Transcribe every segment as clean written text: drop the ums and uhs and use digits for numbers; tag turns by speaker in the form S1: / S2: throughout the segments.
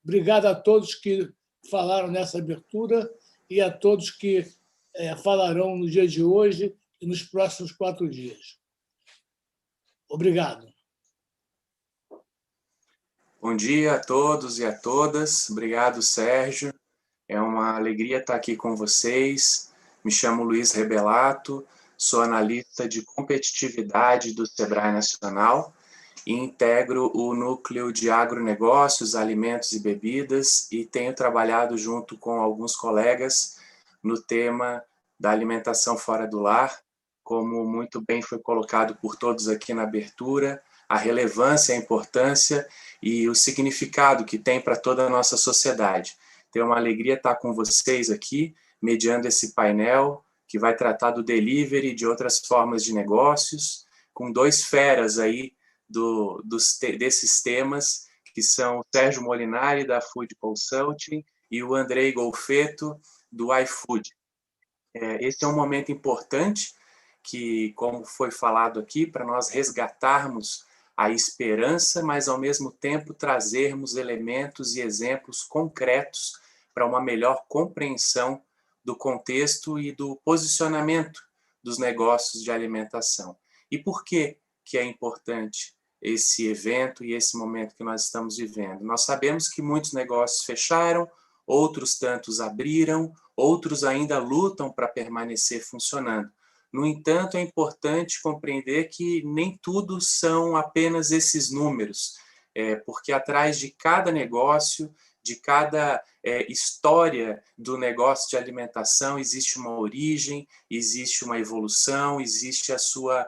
S1: Obrigado a todos que falaram nessa abertura e a todos que falarão no dia de hoje e nos próximos 4 dias. Obrigado.
S2: Bom dia a todos e a todas. Obrigado, Sérgio. É uma alegria estar aqui com vocês. Me chamo Luiz Rebelato, sou analista de competitividade do Sebrae Nacional e integro o núcleo de agronegócios, alimentos e bebidas e tenho trabalhado junto com alguns colegas no tema da alimentação fora do lar, como muito bem foi colocado por todos aqui na abertura, a relevância, a importância e o significado que tem para toda a nossa sociedade. Então, é uma alegria estar com vocês aqui, mediando esse painel que vai tratar do delivery e de outras formas de negócios, com 2 feras aí desses temas, que são o Sérgio Molinari, da Food Consulting, e o Andrei Golfeto, do iFood. Esse é um momento importante que, como foi falado aqui, para nós resgatarmos a esperança, mas, ao mesmo tempo, trazermos elementos e exemplos concretos para uma melhor compreensão do contexto e do posicionamento dos negócios de alimentação. E por que é importante esse evento e esse momento que nós estamos vivendo? Nós sabemos que muitos negócios fecharam, outros tantos abriram, outros ainda lutam para permanecer funcionando. No entanto, é importante compreender que nem tudo são apenas esses números, porque atrás de cada negócio, de cada história do negócio de alimentação, existe uma origem, existe uma evolução, existe a sua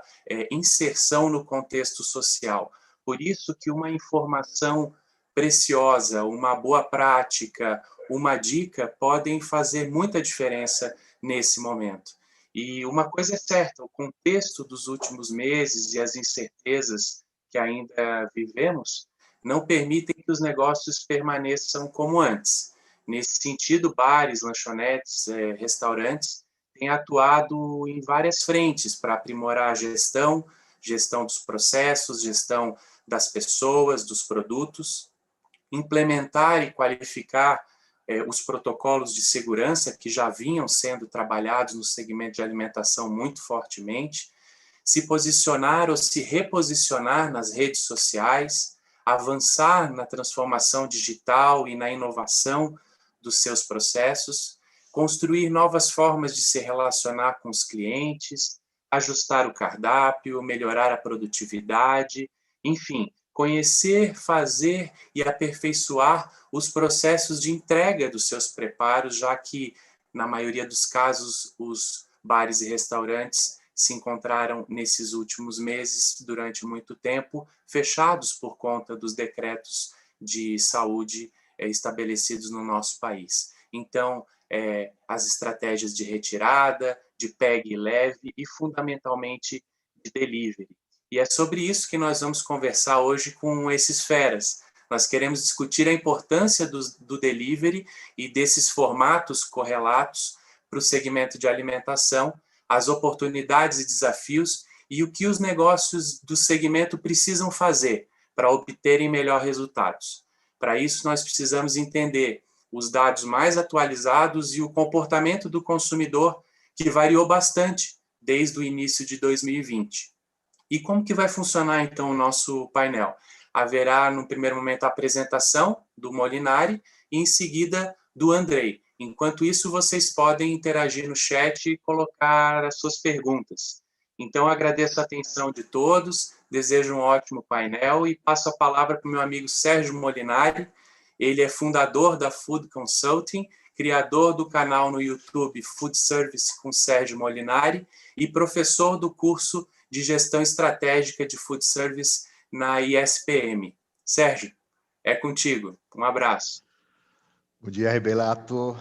S2: inserção no contexto social. Por isso que uma informação preciosa, uma boa prática, uma dica podem fazer muita diferença nesse momento. E uma coisa é certa, o contexto dos últimos meses e as incertezas que ainda vivemos não permitem que os negócios permaneçam como antes. Nesse sentido, bares, lanchonetes, restaurantes têm atuado em várias frentes para aprimorar a gestão dos processos, gestão das pessoas, dos produtos, implementar e qualificar os protocolos de segurança que já vinham sendo trabalhados no segmento de alimentação muito fortemente, se posicionar ou se reposicionar nas redes sociais, avançar na transformação digital e na inovação dos seus processos, construir novas formas de se relacionar com os clientes, ajustar o cardápio, melhorar a produtividade, enfim, conhecer, fazer e aperfeiçoar os processos de entrega dos seus preparos, já que, na maioria dos casos, os bares e restaurantes se encontraram nesses últimos meses, durante muito tempo, fechados por conta dos decretos de saúde estabelecidos no nosso país. Então, as estratégias de retirada, de pegue e leve e, fundamentalmente, de delivery. E é sobre isso que nós vamos conversar hoje com esses feras. Nós queremos discutir a importância do delivery e desses formatos correlatos para o segmento de alimentação, as oportunidades e desafios e o que os negócios do segmento precisam fazer para obterem melhores resultados. Para isso, nós precisamos entender os dados mais atualizados e o comportamento do consumidor, que variou bastante desde o início de 2020. E como que vai funcionar, então, o nosso painel? Haverá, no primeiro momento, a apresentação do Molinari e, em seguida, do Andrei. Enquanto isso, vocês podem interagir no chat e colocar as suas perguntas. Então, agradeço a atenção de todos, desejo um ótimo painel e passo a palavra para o meu amigo Sérgio Molinari. Ele é fundador da Food Consulting, criador do canal no YouTube Food Service com Sérgio Molinari e professor do curso de Gestão Estratégica de Food Service na ISPM. Sérgio, é contigo. Um abraço.
S3: Bom dia, Rebelato.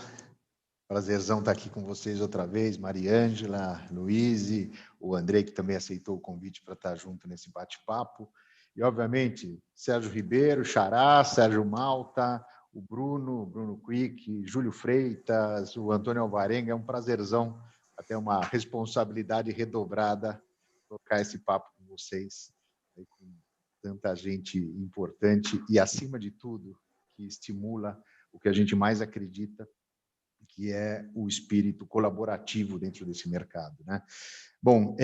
S3: Prazerzão estar aqui com vocês outra vez. Mariângela, Luiz, o Andrei, que também aceitou o convite para estar junto nesse bate-papo. E, obviamente, Sérgio Ribeiro, Xará, Sérgio Malta, o Bruno Quick, Júlio Freitas, o Antônio Alvarenga. É um prazerzão, até uma responsabilidade redobrada tocar esse papo com vocês, aí, com tanta gente importante e, acima de tudo, que estimula o que a gente mais acredita, que é o espírito colaborativo dentro desse mercado, né? Bom,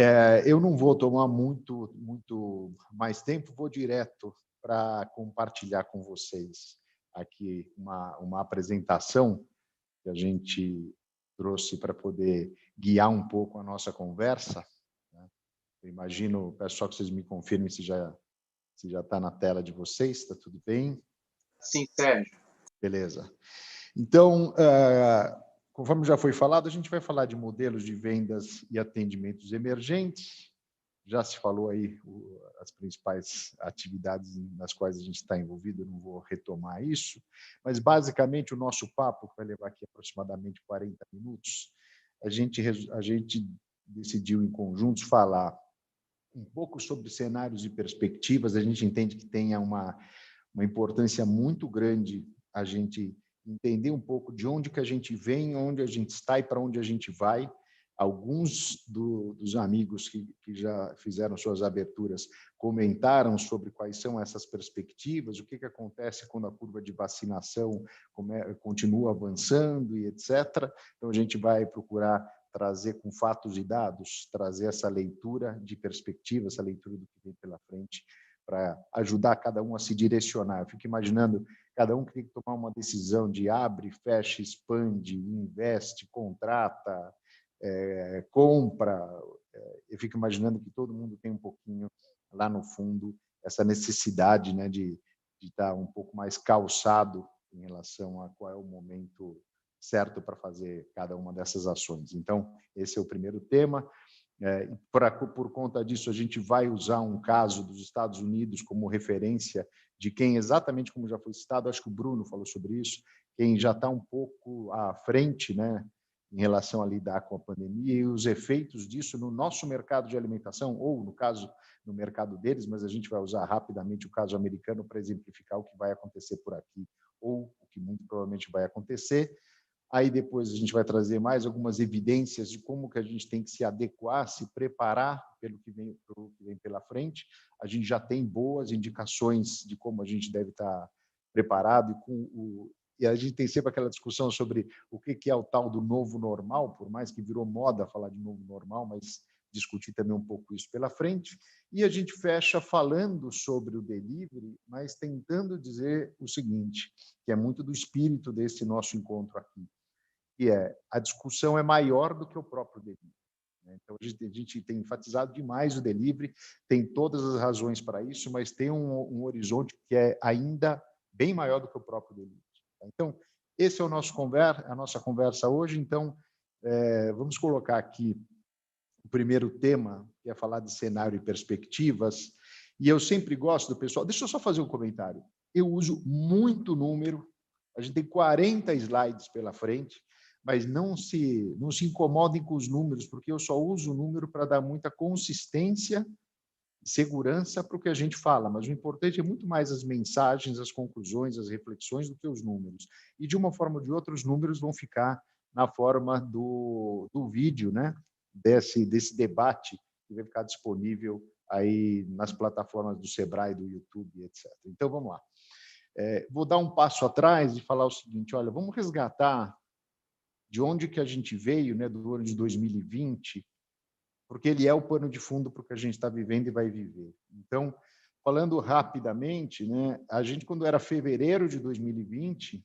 S3: eu não vou tomar muito mais tempo, vou direto para compartilhar com vocês aqui uma apresentação que a gente trouxe para poder guiar um pouco a nossa conversa, né? Eu imagino, pessoal, que vocês me confirmem se já está na tela de vocês, está tudo bem?
S2: Sim, Sérgio.
S3: Beleza. Então, conforme já foi falado, a gente vai falar de modelos de vendas e atendimentos emergentes. Já se falou aí as principais atividades nas quais a gente está envolvido, eu não vou retomar isso, mas basicamente o nosso papo, que vai levar aqui aproximadamente 40 minutos, a gente decidiu em conjuntos falar um pouco sobre cenários e perspectivas. A gente entende que tenha uma importância muito grande a gente entender um pouco de onde que a gente vem, onde a gente está e para onde a gente vai. Alguns dos amigos que já fizeram suas aberturas comentaram sobre quais são essas perspectivas, o que acontece quando a curva de vacinação continua avançando e etc. Então, a gente vai procurar trazer com fatos e dados, trazer essa leitura de perspectiva, essa leitura do que vem pela frente, para ajudar cada um a se direcionar. Eu fico imaginando cada um que tem que tomar uma decisão de abre, fecha, expande, investe, contrata, compra. Eu fico imaginando que todo mundo tem um pouquinho lá no fundo essa necessidade, né, de estar um pouco mais calçado em relação a qual é o momento certo para fazer cada uma dessas ações. Então, esse é o primeiro tema. Por conta disso, a gente vai usar um caso dos Estados Unidos como referência de quem, exatamente como já foi citado, acho que o Bruno falou sobre isso, quem já está um pouco à frente, né, em relação a lidar com a pandemia e os efeitos disso no nosso mercado de alimentação, ou, no caso, no mercado deles, mas a gente vai usar rapidamente o caso americano para exemplificar o que vai acontecer por aqui, ou o que muito provavelmente vai acontecer. Aí depois a gente vai trazer mais algumas evidências de como que a gente tem que se adequar, se preparar pelo que vem pela frente. A gente já tem boas indicações de como a gente deve estar preparado e a gente tem sempre aquela discussão sobre o que é o tal do novo normal, por mais que virou moda falar de novo normal, mas discutir também um pouco isso pela frente. E a gente fecha falando sobre o delivery, mas tentando dizer o seguinte, que é muito do espírito desse nosso encontro aqui, que a discussão é maior do que o próprio delivery. Então, a gente tem enfatizado demais o delivery, tem todas as razões para isso, mas tem um horizonte que é ainda bem maior do que o próprio delivery. Então, esse é a nossa conversa hoje. Então, vamos colocar aqui o primeiro tema, que é falar de cenário e perspectivas. E eu sempre gosto do pessoal... Deixa eu só fazer um comentário. Eu uso muito número, a gente tem 40 slides pela frente, mas não se incomodem com os números, porque eu só uso o número para dar muita consistência e segurança para o que a gente fala, mas o importante é muito mais as mensagens, as conclusões, as reflexões do que os números. E, de uma forma ou de outra, os números vão ficar na forma do vídeo, né? desse debate, que vai ficar disponível aí nas plataformas do Sebrae, do YouTube, etc. Então, vamos lá. Vou dar um passo atrás e falar o seguinte, olha, vamos resgatar de onde que a gente veio, né, do ano de 2020, porque ele é o pano de fundo para o que a gente está vivendo e vai viver. Então, falando rapidamente, né, a gente, quando era fevereiro de 2020,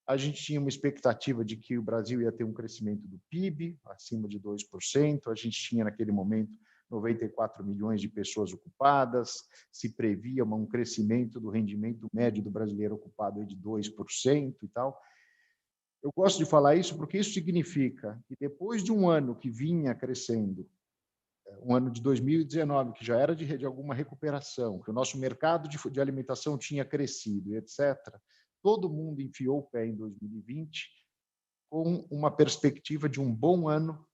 S3: a gente tinha uma expectativa de que o Brasil ia ter um crescimento do PIB acima de 2%, a gente tinha, naquele momento, 94 milhões de pessoas ocupadas, se previa um crescimento do rendimento médio do brasileiro ocupado de 2% e tal. Eu gosto de falar isso porque isso significa que, depois de um ano que vinha crescendo, um ano de 2019, que já era de alguma recuperação, que o nosso mercado de alimentação tinha crescido, etc., todo mundo enfiou o pé em 2020 com uma perspectiva de um bom ano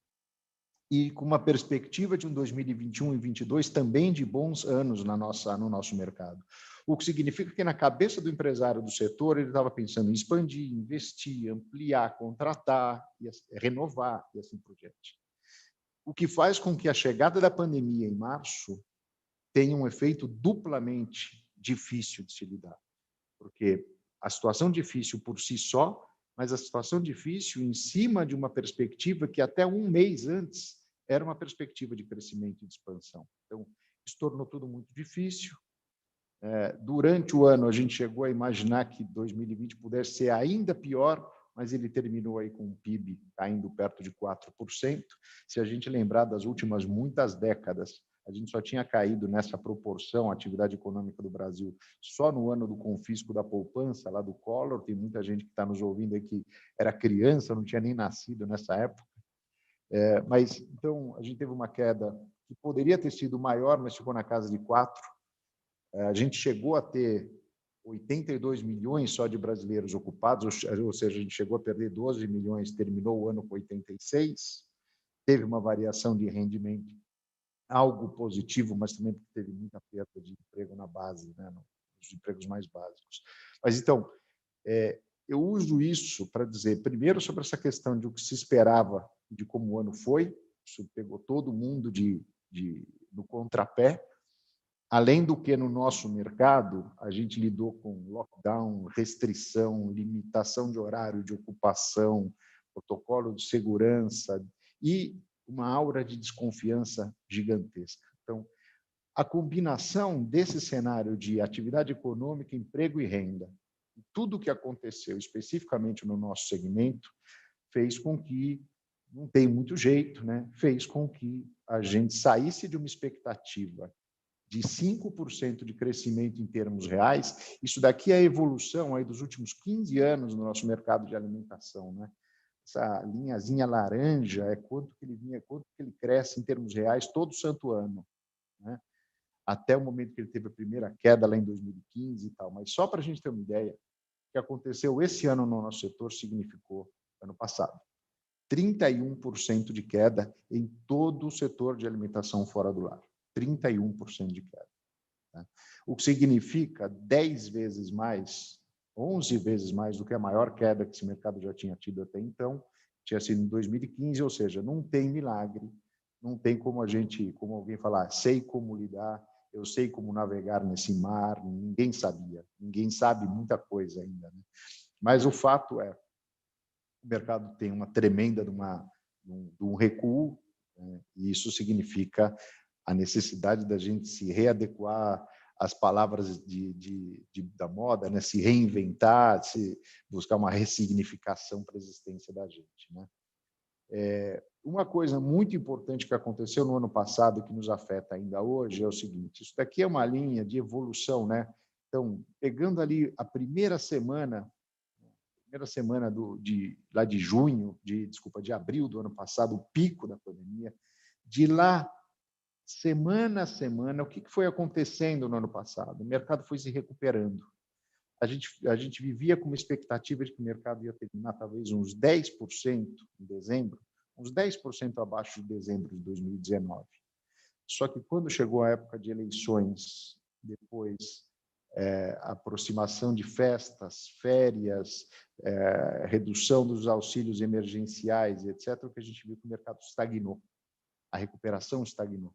S3: e com uma perspectiva de um 2021 e 2022 também de bons anos no nosso mercado. O que significa que, na cabeça do empresário do setor, ele estava pensando em expandir, investir, ampliar, contratar, renovar e assim por diante. O que faz com que a chegada da pandemia em março tenha um efeito duplamente difícil de se lidar, porque a situação difícil por si só, mas a situação difícil em cima de uma perspectiva que até um mês antes era uma perspectiva de crescimento e de expansão. Então, isso tornou tudo muito difícil. Durante o ano, a gente chegou a imaginar que 2020 pudesse ser ainda pior, mas ele terminou aí com um PIB caindo perto de 4%. Se a gente lembrar das últimas muitas décadas, a gente só tinha caído nessa proporção, a atividade econômica do Brasil, só no ano do confisco da poupança, lá do Collor. Tem muita gente que está nos ouvindo aí que era criança, não tinha nem nascido nessa época. Mas, então, a gente teve uma queda que poderia ter sido maior, mas ficou na casa de 4%. A gente chegou a ter 82 milhões só de brasileiros ocupados, ou seja, a gente chegou a perder 12 milhões, terminou o ano com 86. Teve uma variação de rendimento, algo positivo, mas também porque teve muita perda de emprego na base, né, nos empregos mais básicos. Mas, então, eu uso isso para dizer, primeiro, sobre essa questão de o que se esperava, de como o ano foi. Isso pegou todo mundo no contrapé. Além do que, no nosso mercado, a gente lidou com lockdown, restrição, limitação de horário de ocupação, protocolo de segurança e uma aura de desconfiança gigantesca. Então, a combinação desse cenário de atividade econômica, emprego e renda, tudo o que aconteceu especificamente no nosso segmento, fez com que, não tem muito jeito, né? Fez com que a gente saísse de uma expectativa de 5% de crescimento em termos reais. Isso daqui é a evolução aí dos últimos 15 anos no nosso mercado de alimentação, né? Essa linhazinha laranja é quanto que ele cresce em termos reais todo santo ano, né? Até o momento que ele teve a primeira queda lá em 2015 e tal. Mas só para a gente ter uma ideia, o que aconteceu esse ano no nosso setor significou, ano passado, 31% de queda em todo o setor de alimentação fora do lar. 31% de queda. Tá? O que significa 10 vezes mais, 11 vezes mais do que a maior queda que esse mercado já tinha tido até então, tinha sido em 2015, ou seja, não tem milagre, não tem como alguém falar, sei como lidar, eu sei como navegar nesse mar, ninguém sabia, ninguém sabe muita coisa ainda, né? Mas o fato é, o mercado tem uma tremenda de um recuo, né? E isso significa a necessidade da gente se readequar às palavras da moda, né? Se reinventar, se buscar uma ressignificação para a existência da gente, né? Uma coisa muito importante que aconteceu no ano passado, que nos afeta ainda hoje, é o seguinte: isso daqui é uma linha de evolução, né? Então, pegando ali a primeira semana lá de de abril do ano passado, o pico da pandemia, de lá, semana a semana, o que foi acontecendo no ano passado? O mercado foi se recuperando. A gente vivia com uma expectativa de que o mercado ia terminar talvez uns 10% em dezembro, uns 10% abaixo de dezembro de 2019. Só que quando chegou a época de eleições, depois aproximação de festas, férias, redução dos auxílios emergenciais, etc., o que a gente viu que o mercado estagnou, a recuperação estagnou.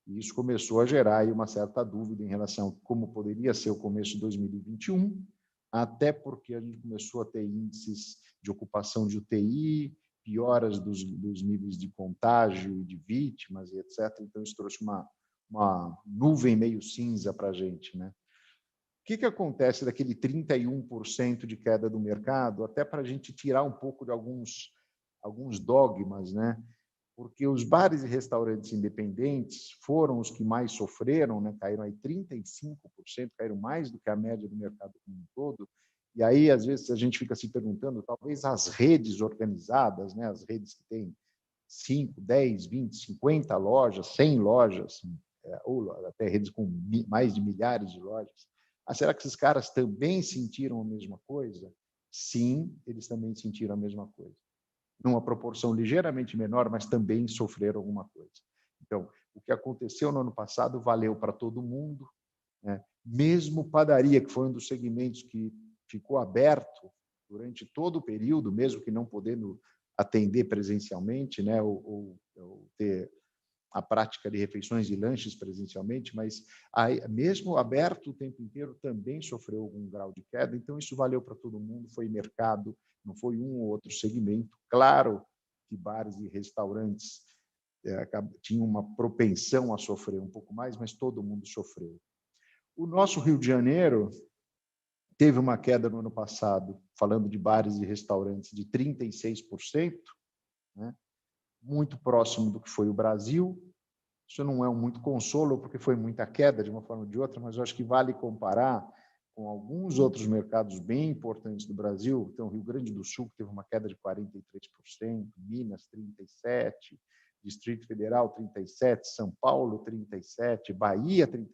S3: E isso começou a gerar aí uma certa dúvida em relação a como poderia ser o começo de 2021, até porque a gente começou a ter índices de ocupação de UTI, pioras dos níveis de contágio e de vítimas, e etc. Então, isso trouxe uma nuvem meio cinza para a gente, né? O que acontece daquele 31% de queda do mercado, até para a gente tirar um pouco de alguns dogmas, né? Porque os bares e restaurantes independentes foram os que mais sofreram, né? Caíram aí 35%, caíram mais do que a média do mercado como um todo. E aí, às vezes, a gente fica se perguntando, talvez as redes organizadas, né? As redes que têm 5, 10, 20, 50 lojas, 100 lojas, ou até redes com mais de milhares de lojas. Será que esses caras também sentiram a mesma coisa? Sim, eles também sentiram a mesma coisa. Numa proporção ligeiramente menor, mas também sofreram alguma coisa. Então, o que aconteceu no ano passado valeu para todo mundo, né? Mesmo padaria, que foi um dos segmentos que ficou aberto durante todo o período, mesmo que não podendo atender presencialmente, né? ou ter a prática de refeições e lanches presencialmente, mas aí, mesmo aberto o tempo inteiro, também sofreu algum grau de queda. Então, isso valeu para todo mundo, foi mercado, não foi um ou outro segmento. Claro que bares e restaurantes tinham uma propensão a sofrer um pouco mais, mas todo mundo sofreu. O nosso Rio de Janeiro teve uma queda no ano passado, falando de bares e restaurantes, de 36%, né? Muito próximo do que foi o Brasil. Isso não é muito consolo, porque foi muita queda de uma forma ou de outra, mas eu acho que vale comparar com alguns outros mercados bem importantes do Brasil. Então, o Rio Grande do Sul teve uma queda de 43%, Minas, 37%, Distrito Federal, 37%, São Paulo, 37%, Bahia, 37%.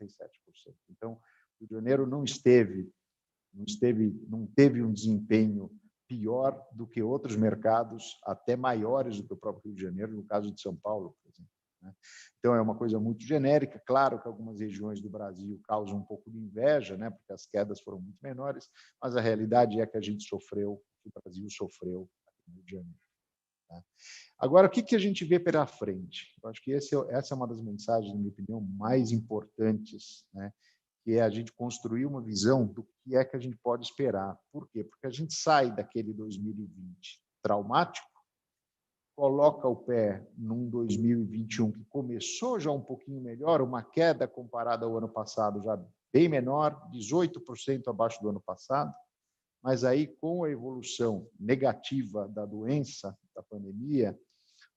S3: Então, o Rio de Janeiro não teve um desempenho pior do que outros mercados, até maiores do que o próprio Rio de Janeiro, no caso de São Paulo, por exemplo. Então, é uma coisa muito genérica. Claro que algumas regiões do Brasil causam um pouco de inveja, né, porque as quedas foram muito menores, mas a realidade é que a gente sofreu, que o Brasil sofreu aqui no Rio de Janeiro. Tá? Agora, o que a gente vê pela frente? Eu acho que essa é uma das mensagens, na minha opinião, mais importantes, né, que é a gente construir uma visão do que é que a gente pode esperar. Por quê? Porque a gente sai daquele 2020 traumático, coloca o pé num 2021 que começou já um pouquinho melhor, uma queda comparada ao ano passado já bem menor, 18% abaixo do ano passado, mas aí com a evolução negativa da doença, da pandemia,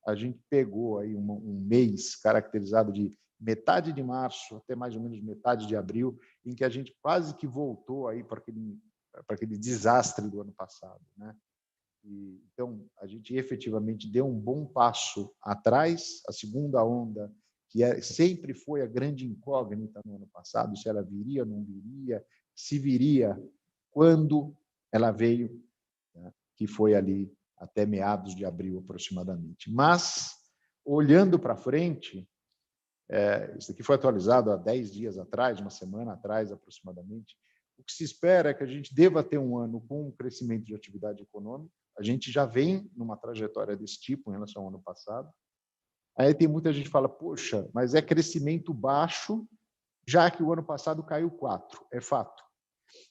S3: a gente pegou aí um mês caracterizado de metade de março até mais ou menos metade de abril, em que a gente quase que voltou aí para aquele desastre do ano passado, né? Então, a gente efetivamente deu um bom passo atrás. A segunda onda, que sempre foi a grande incógnita no ano passado, se ela viria ou não viria, se viria, quando ela veio, né, que foi ali até meados de abril aproximadamente. Mas, olhando para frente, isso aqui foi atualizado há 10 dias atrás, uma semana atrás aproximadamente, o que se espera é que a gente deva ter um ano com um crescimento de atividade econômica. A gente já vem numa trajetória desse tipo em relação ao ano passado. Aí tem muita gente que fala, poxa, mas é crescimento baixo, já que o ano passado caiu 4%. É fato.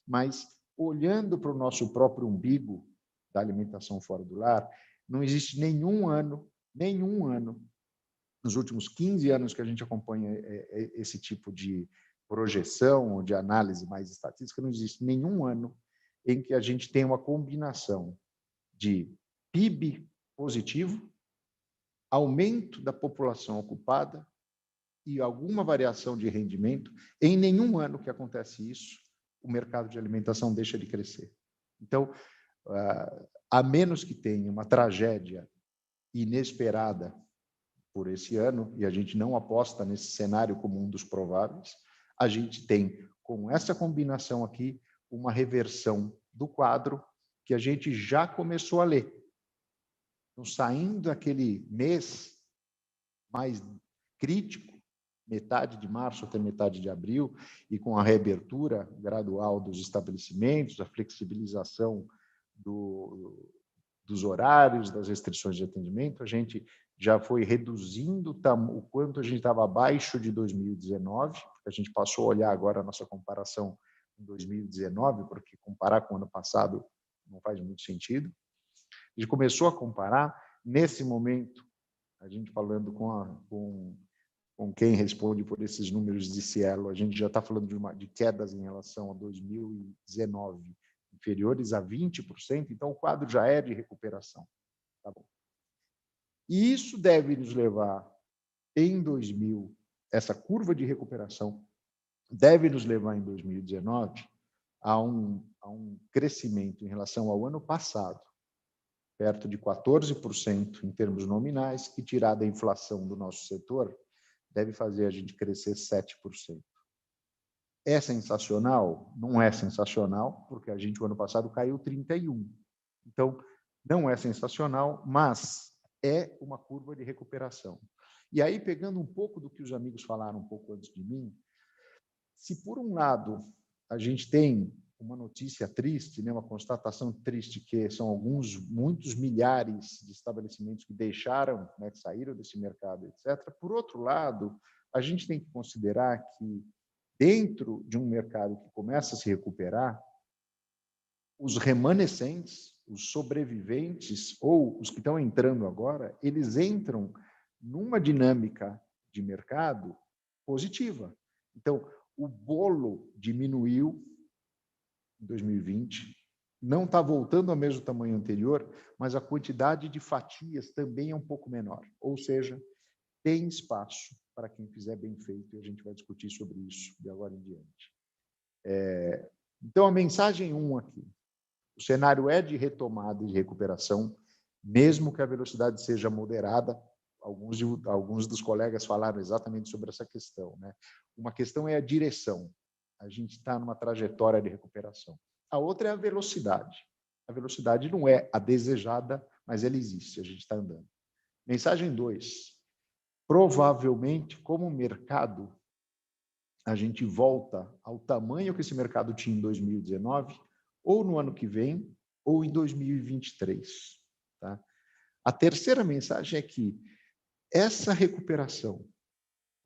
S3: Mas, olhando para o nosso próprio umbigo da alimentação fora do lar, não existe nenhum ano, nos últimos 15 anos que a gente acompanha esse tipo de projeção ou de análise mais estatística, não existe nenhum ano em que a gente tenha uma combinação de PIB positivo, aumento da população ocupada e alguma variação de rendimento. Em nenhum ano que acontece isso, o mercado de alimentação deixa de crescer. Então, a menos que tenha uma tragédia inesperada por esse ano, e a gente não aposta nesse cenário como um dos prováveis, a gente tem, com essa combinação aqui, uma reversão do quadro que a gente já começou a ler. Então, saindo daquele mês mais crítico, metade de março até metade de abril, e com a reabertura gradual dos estabelecimentos, a flexibilização dos horários, das restrições de atendimento, a gente já foi reduzindo o quanto a gente estava abaixo de 2019, a gente passou a olhar agora a nossa comparação em 2019, porque comparar com o ano passado não faz muito sentido. A gente começou a comparar, nesse momento, a gente falando com quem responde por esses números de Cielo, a gente já está falando de quedas em relação a 2019, inferiores a 20%, então o quadro já é de recuperação. Tá bom. E isso deve nos levar, essa curva de recuperação deve nos levar em 2019 a um crescimento em relação ao ano passado, perto de 14% em termos nominais, que, tirada a inflação do nosso setor, deve fazer a gente crescer 7%. É sensacional? Não é sensacional, porque a gente, o ano passado, caiu 31%. Então, não é sensacional, mas é uma curva de recuperação. E aí, pegando um pouco do que os amigos falaram um pouco antes de mim, se, por um lado, a gente tem uma notícia triste, né, uma constatação triste, que são muitos milhares de estabelecimentos que deixaram, né, que saíram desse mercado, etc. Por outro lado, a gente tem que considerar que, dentro de um mercado que começa a se recuperar, os remanescentes, os sobreviventes, ou os que estão entrando agora, eles entram numa dinâmica de mercado positiva. Então, o bolo diminuiu em 2020, não está voltando ao mesmo tamanho anterior, mas a quantidade de fatias também é um pouco menor. Ou seja, tem espaço para quem fizer bem feito, e a gente vai discutir sobre isso de agora em diante. Então, a mensagem 1 aqui. O cenário é de retomada e de recuperação, mesmo que a velocidade seja moderada. Alguns dos colegas falaram exatamente sobre essa questão, né? Uma questão é a direção. A gente está numa trajetória de recuperação. A outra é a velocidade. A velocidade não é a desejada, mas ela existe, a gente está andando. Mensagem 2. Provavelmente, como mercado, a gente volta ao tamanho que esse mercado tinha em 2019, ou no ano que vem, ou em 2023. Tá? A terceira mensagem é que essa recuperação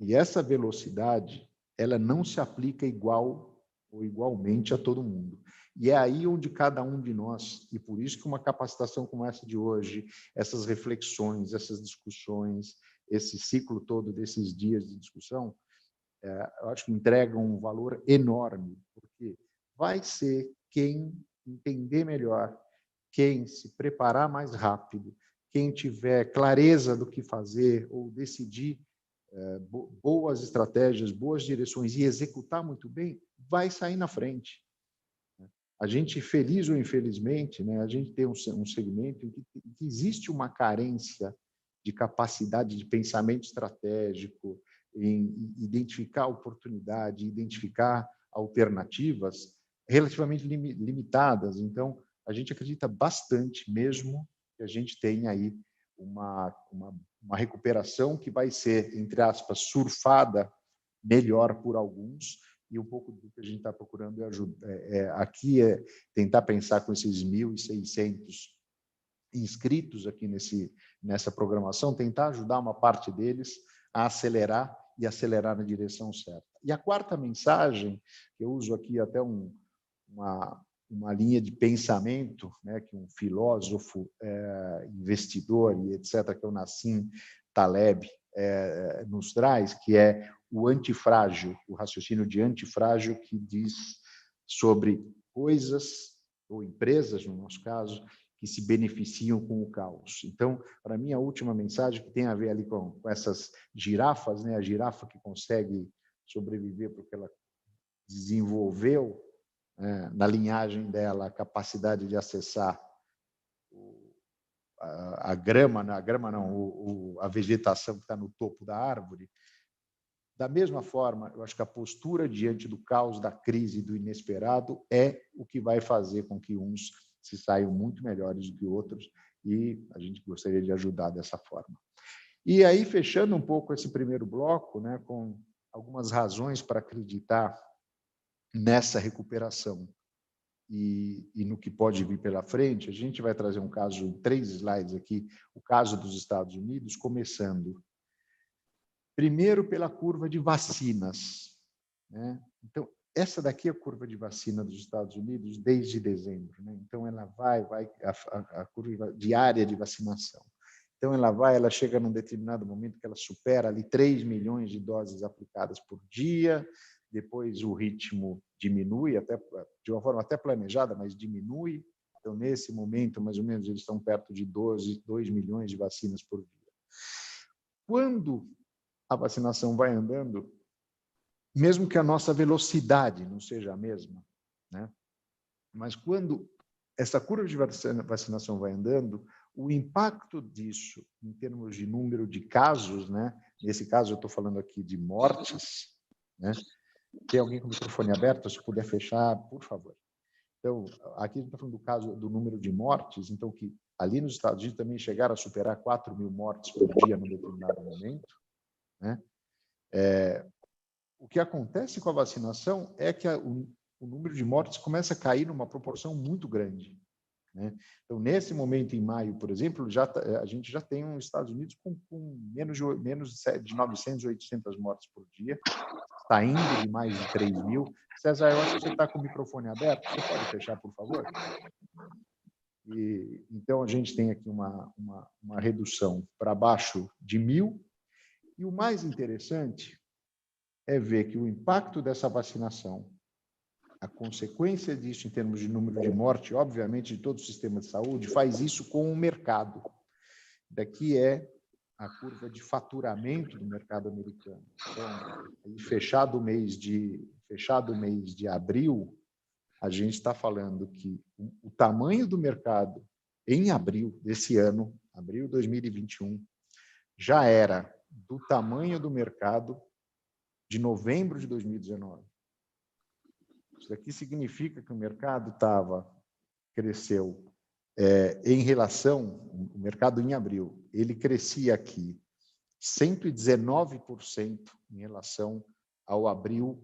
S3: e essa velocidade, ela não se aplica igual ou igualmente a todo mundo. E é aí onde cada um de nós, e por isso que uma capacitação como essa de hoje, essas reflexões, essas discussões, esse ciclo todo desses dias de discussão, eu acho que entregam um valor enorme, porque vai ser quem entender melhor, quem se preparar mais rápido, quem tiver clareza do que fazer ou decidir boas estratégias, boas direções e executar muito bem, vai sair na frente. A gente, feliz ou infelizmente, né, a gente tem um segmento em que existe uma carência de capacidade de pensamento estratégico, em identificar oportunidade, identificar alternativas relativamente limitadas. Então, a gente acredita bastante mesmo que a gente tenha aí uma recuperação que vai ser, entre aspas, surfada melhor por alguns, e um pouco do que a gente está procurando aqui é tentar pensar com esses 1.600 inscritos aqui nessa programação, tentar ajudar uma parte deles a acelerar e acelerar na direção certa. E a quarta mensagem, que eu uso aqui até uma linha de pensamento, né, que um filósofo, investidor e etc., que é o Nassim Taleb, nos traz, que é o antifrágil, o raciocínio de antifrágil, que diz sobre coisas ou empresas, no nosso caso, que se beneficiam com o caos. Então, para mim, a última mensagem que tem a ver ali com essas girafas, né, a girafa que consegue sobreviver porque ela desenvolveu na linhagem dela a capacidade de acessar a grama, a vegetação que está no topo da árvore. Da mesma forma, eu acho que a postura diante do caos, da crise, do inesperado é o que vai fazer com que uns se saiam muito melhores do que outros, e a gente gostaria de ajudar dessa forma. E aí, fechando um pouco esse primeiro bloco, né, com algumas razões para acreditar nessa recuperação e no que pode vir pela frente, a gente vai trazer um caso, 3 slides aqui, o caso dos Estados Unidos, começando primeiro pela curva de vacinas, né? Então, essa daqui é a curva de vacina dos Estados Unidos desde dezembro, né? Então, ela vai a curva diária de vacinação. Então, ela chega num determinado momento que ela supera ali 3 milhões de doses aplicadas por dia, depois o ritmo diminui, até de uma forma até planejada, mas diminui. Então, nesse momento, mais ou menos, eles estão perto de 2 milhões de vacinas por dia. Quando a vacinação vai andando, mesmo que a nossa velocidade não seja a mesma, né? Mas quando essa curva de vacinação vai andando, o impacto disso, em termos de número de casos, né? Nesse caso, eu estou falando aqui de mortes, né? Tem alguém com o microfone aberto? Se puder fechar, por favor. Então, aqui a gente está falando do caso do número de mortes, então que ali nos Estados Unidos também chegaram a superar 4 mil mortes por dia num determinado momento, né? O que acontece com a vacinação é que o número de mortes começa a cair numa proporção muito grande, né? Então, nesse momento, em maio, por exemplo, a gente já tem os Estados Unidos com menos de 900, 800 mortes por dia, está indo de mais de 3 mil. César, eu acho que você está com o microfone aberto, você pode fechar, por favor? Então, a gente tem aqui uma redução para baixo de 1.000, e o mais interessante é ver que o impacto dessa vacinação, a consequência disso em termos de número de morte, obviamente, de todo o sistema de saúde, faz isso com o mercado. Daqui é a curva de faturamento do mercado americano. Então, fechado o mês de abril, a gente está falando que o tamanho do mercado em abril desse ano, abril de 2021, já era do tamanho do mercado de novembro de 2019. Isso aqui significa que o mercado cresceu em relação, o mercado em abril, ele crescia aqui 119% em relação ao abril,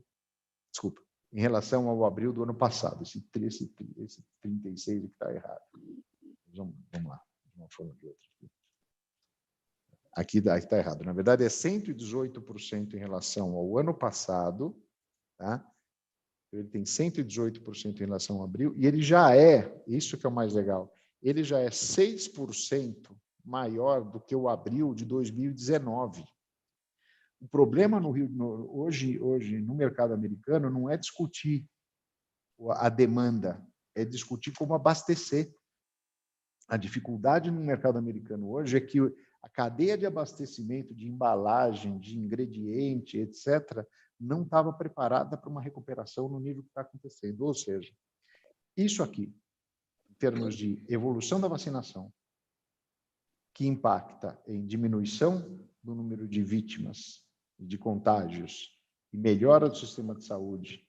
S3: em relação ao abril do ano passado. Esse 36 que está errado. Vamos lá, de uma forma ou de outra. Aqui está errado. Na verdade, é 118% em relação ao ano passado, tá? Ele tem 118% em relação a abril, e ele já isso que é o mais legal, ele já é 6% maior do que o abril de 2019. O problema hoje no mercado americano não é discutir a demanda, é discutir como abastecer. A dificuldade no mercado americano hoje é que a cadeia de abastecimento, de embalagem, de ingrediente, etc., não estava preparada para uma recuperação no nível que está acontecendo. Ou seja, isso aqui, em termos de evolução da vacinação, que impacta em diminuição do número de vítimas, de contágios, e melhora do sistema de saúde,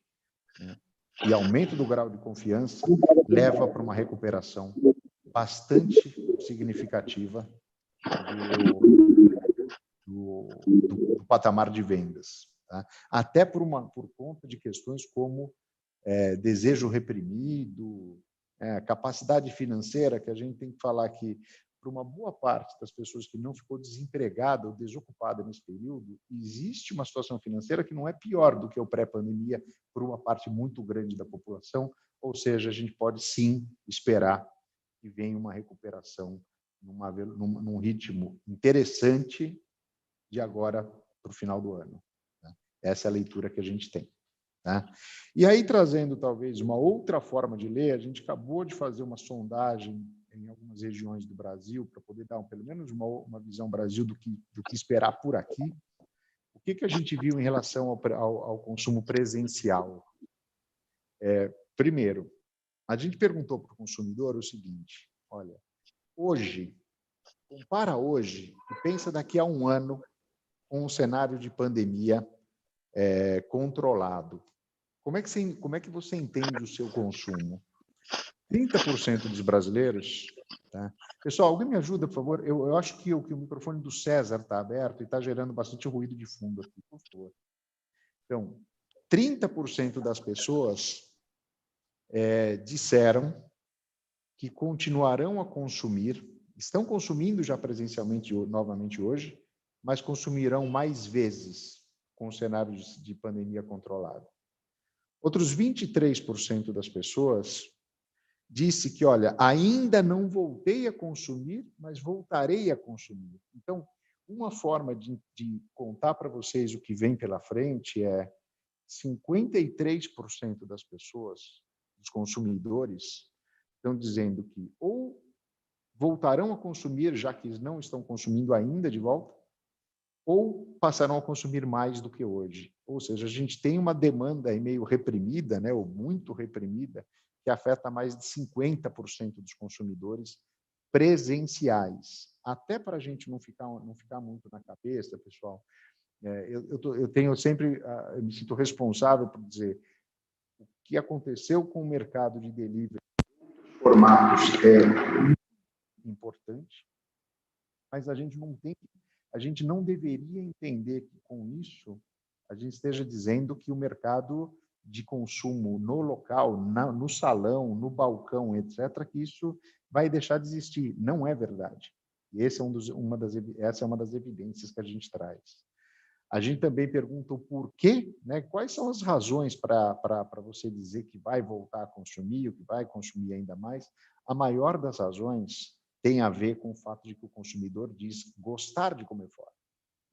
S3: né, e aumento do grau de confiança, leva para uma recuperação bastante significativa do patamar de vendas, tá? Até por conta de questões como desejo reprimido, capacidade financeira, que a gente tem que falar que, para uma boa parte das pessoas que não ficou desempregada ou desocupada nesse período, existe uma situação financeira que não é pior do que o pré-pandemia por uma parte muito grande da população, ou seja, a gente pode sim esperar que venha uma recuperação num ritmo interessante de agora para o final do ano, né? Essa é a leitura que a gente tem, né? E aí, trazendo talvez uma outra forma de ler, a gente acabou de fazer uma sondagem em algumas regiões do Brasil para poder dar pelo menos uma visão Brasil do que esperar por aqui. O que a gente viu em relação ao consumo presencial? Primeiro, a gente perguntou para o consumidor o seguinte: olha, compara hoje e pensa daqui a um ano com um cenário de pandemia controlado. Como é que você entende o seu consumo? 30% dos brasileiros... Tá? Pessoal, alguém me ajuda, por favor? Eu acho que o microfone do César está aberto e está gerando bastante ruído de fundo aqui, por favor. Então, 30% das pessoas disseram que continuarão a consumir, estão consumindo já presencialmente novamente hoje, mas consumirão mais vezes com o cenário de pandemia controlado. Outros 23% das pessoas disse que, olha, ainda não voltei a consumir, mas voltarei a consumir. Então, uma forma de contar para vocês o que vem pela frente é 53% das pessoas, dos consumidores, estão dizendo que ou voltarão a consumir, já que não estão consumindo ainda de volta, ou passarão a consumir mais do que hoje. Ou seja, a gente tem uma demanda meio reprimida, né, ou muito reprimida, que afeta mais de 50% dos consumidores presenciais. Até para a gente não ficar muito na cabeça, pessoal, eu me sinto responsável por dizer o que aconteceu com o mercado de delivery. Formatos importante, mas a gente não deveria entender que com isso a gente esteja dizendo que o mercado de consumo no local, no salão, no balcão, etc., que isso vai deixar de existir. Não é verdade. E essa é uma das evidências que a gente traz. A gente também pergunta o porquê, né? Quais são as razões para você dizer que vai voltar a consumir, ou que vai consumir ainda mais. A maior das razões tem a ver com o fato de que o consumidor diz gostar de comer fora,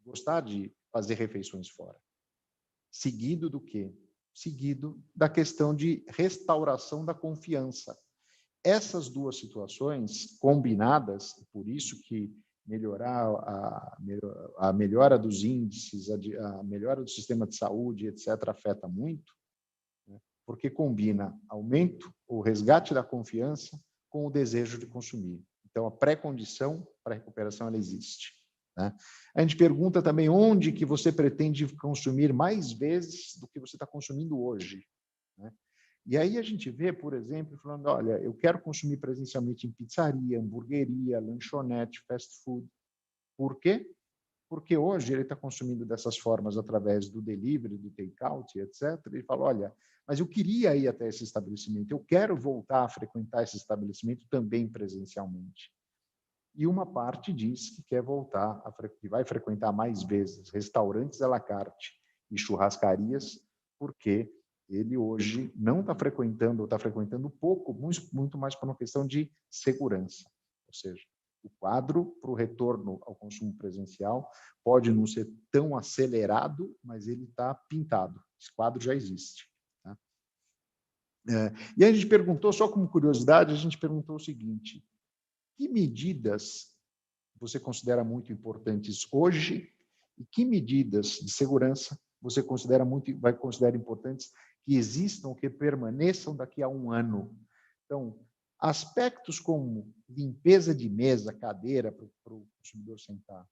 S3: gostar de fazer refeições fora. Seguido do quê? Seguido da questão de restauração da confiança. Essas duas situações combinadas, por isso que a melhora dos índices, a melhora do sistema de saúde, etc., afeta muito, né? Porque combina aumento, o resgate da confiança com o desejo de consumir. Então, a pré-condição para a recuperação ela existe, né? A gente pergunta também onde que você pretende consumir mais vezes do que você está consumindo hoje, né? E aí a gente vê, por exemplo, falando, olha, eu quero consumir presencialmente em pizzaria, hamburgueria, lanchonete, fast food. Por quê? Porque hoje ele está consumindo dessas formas através do delivery, do take-out, etc. Ele fala, olha, mas eu queria ir até esse estabelecimento, eu quero voltar a frequentar esse estabelecimento também presencialmente. E uma parte diz que quer voltar, que vai frequentar mais vezes restaurantes à la carte e churrascarias, porque ele hoje não está frequentando, ou está frequentando pouco, muito mais por uma questão de segurança. Ou seja, o quadro para o retorno ao consumo presencial pode não ser tão acelerado, mas ele está pintado. Esse quadro já existe. Tá? E a gente perguntou, só como curiosidade, a gente perguntou o seguinte: que medidas você considera muito importantes hoje e que medidas de segurança você vai considerar importantes que existam, que permaneçam daqui a um ano? Então, aspectos como limpeza de mesa, cadeira para o consumidor sentar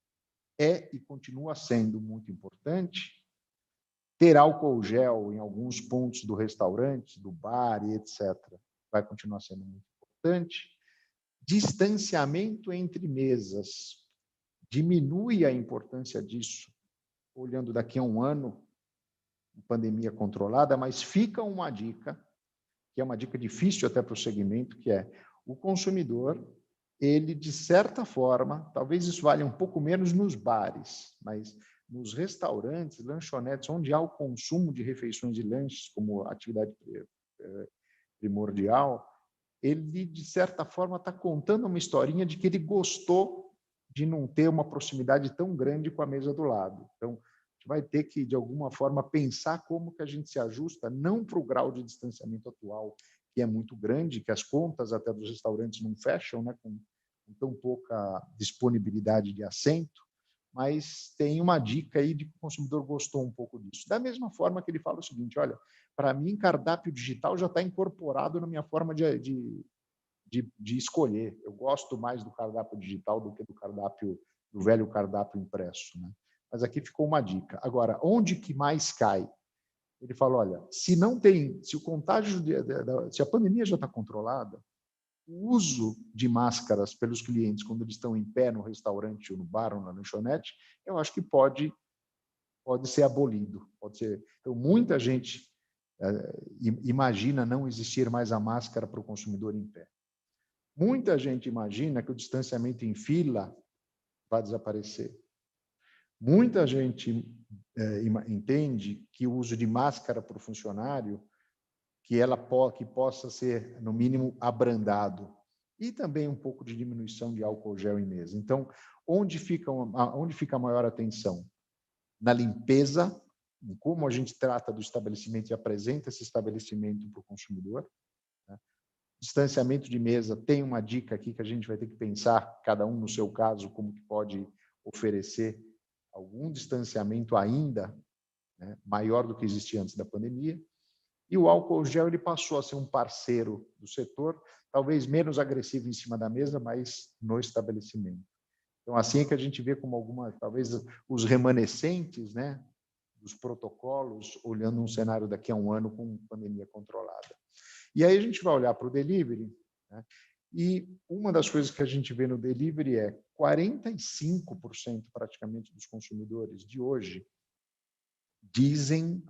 S3: é e continua sendo muito importante. Ter álcool gel em alguns pontos do restaurante, do bar e etc. vai continuar sendo muito importante. Distanciamento entre mesas. Diminui a importância disso, olhando daqui a um ano, pandemia controlada, mas fica uma dica, que é uma dica difícil até para o segmento, que é o consumidor, ele, de certa forma, talvez isso valha um pouco menos nos bares, mas nos restaurantes, lanchonetes, onde há o consumo de refeições e lanches como atividade primordial, ele, de certa forma, está contando uma historinha de que ele gostou de não ter uma proximidade tão grande com a mesa do lado. Então, a gente vai ter que, de alguma forma, pensar como que a gente se ajusta, não para o grau de distanciamento atual, que é muito grande, que as contas até dos restaurantes não fecham, né, com tão pouca disponibilidade de assento, mas tem uma dica aí de que o consumidor gostou um pouco disso. Da mesma forma que ele fala o seguinte, olha, para mim, cardápio digital já está incorporado na minha forma de escolher. Eu gosto mais do cardápio digital do que do velho cardápio impresso, né? Mas aqui ficou uma dica. Agora, onde que mais cai? Ele fala, olha, se o contágio, se a pandemia já está controlada, o uso de máscaras pelos clientes quando eles estão em pé no restaurante ou no bar ou na lanchonete, eu acho que pode ser abolido. Pode ser. Então, muita gente imagina não existir mais a máscara para o consumidor em pé. Muita gente imagina que o distanciamento em fila vai desaparecer. Muita gente entende que o uso de máscara para o funcionário, que possa ser, no mínimo, abrandado. E também um pouco de diminuição de álcool gel em mesa. Então, onde fica a maior atenção? Na limpeza, em como a gente trata do estabelecimento e apresenta esse estabelecimento para o consumidor. Distanciamento de mesa, tem uma dica aqui que a gente vai ter que pensar, cada um no seu caso, como que pode oferecer algum distanciamento ainda, né, maior do que existia antes da pandemia. E o álcool gel ele passou a ser um parceiro do setor, talvez menos agressivo em cima da mesa, mas no estabelecimento. Então, assim é que a gente vê como talvez os remanescentes, né, dos protocolos, olhando um cenário daqui a um ano com pandemia controlada. E aí a gente vai olhar para o delivery, né? E uma das coisas que a gente vê no delivery é 45% praticamente dos consumidores de hoje dizem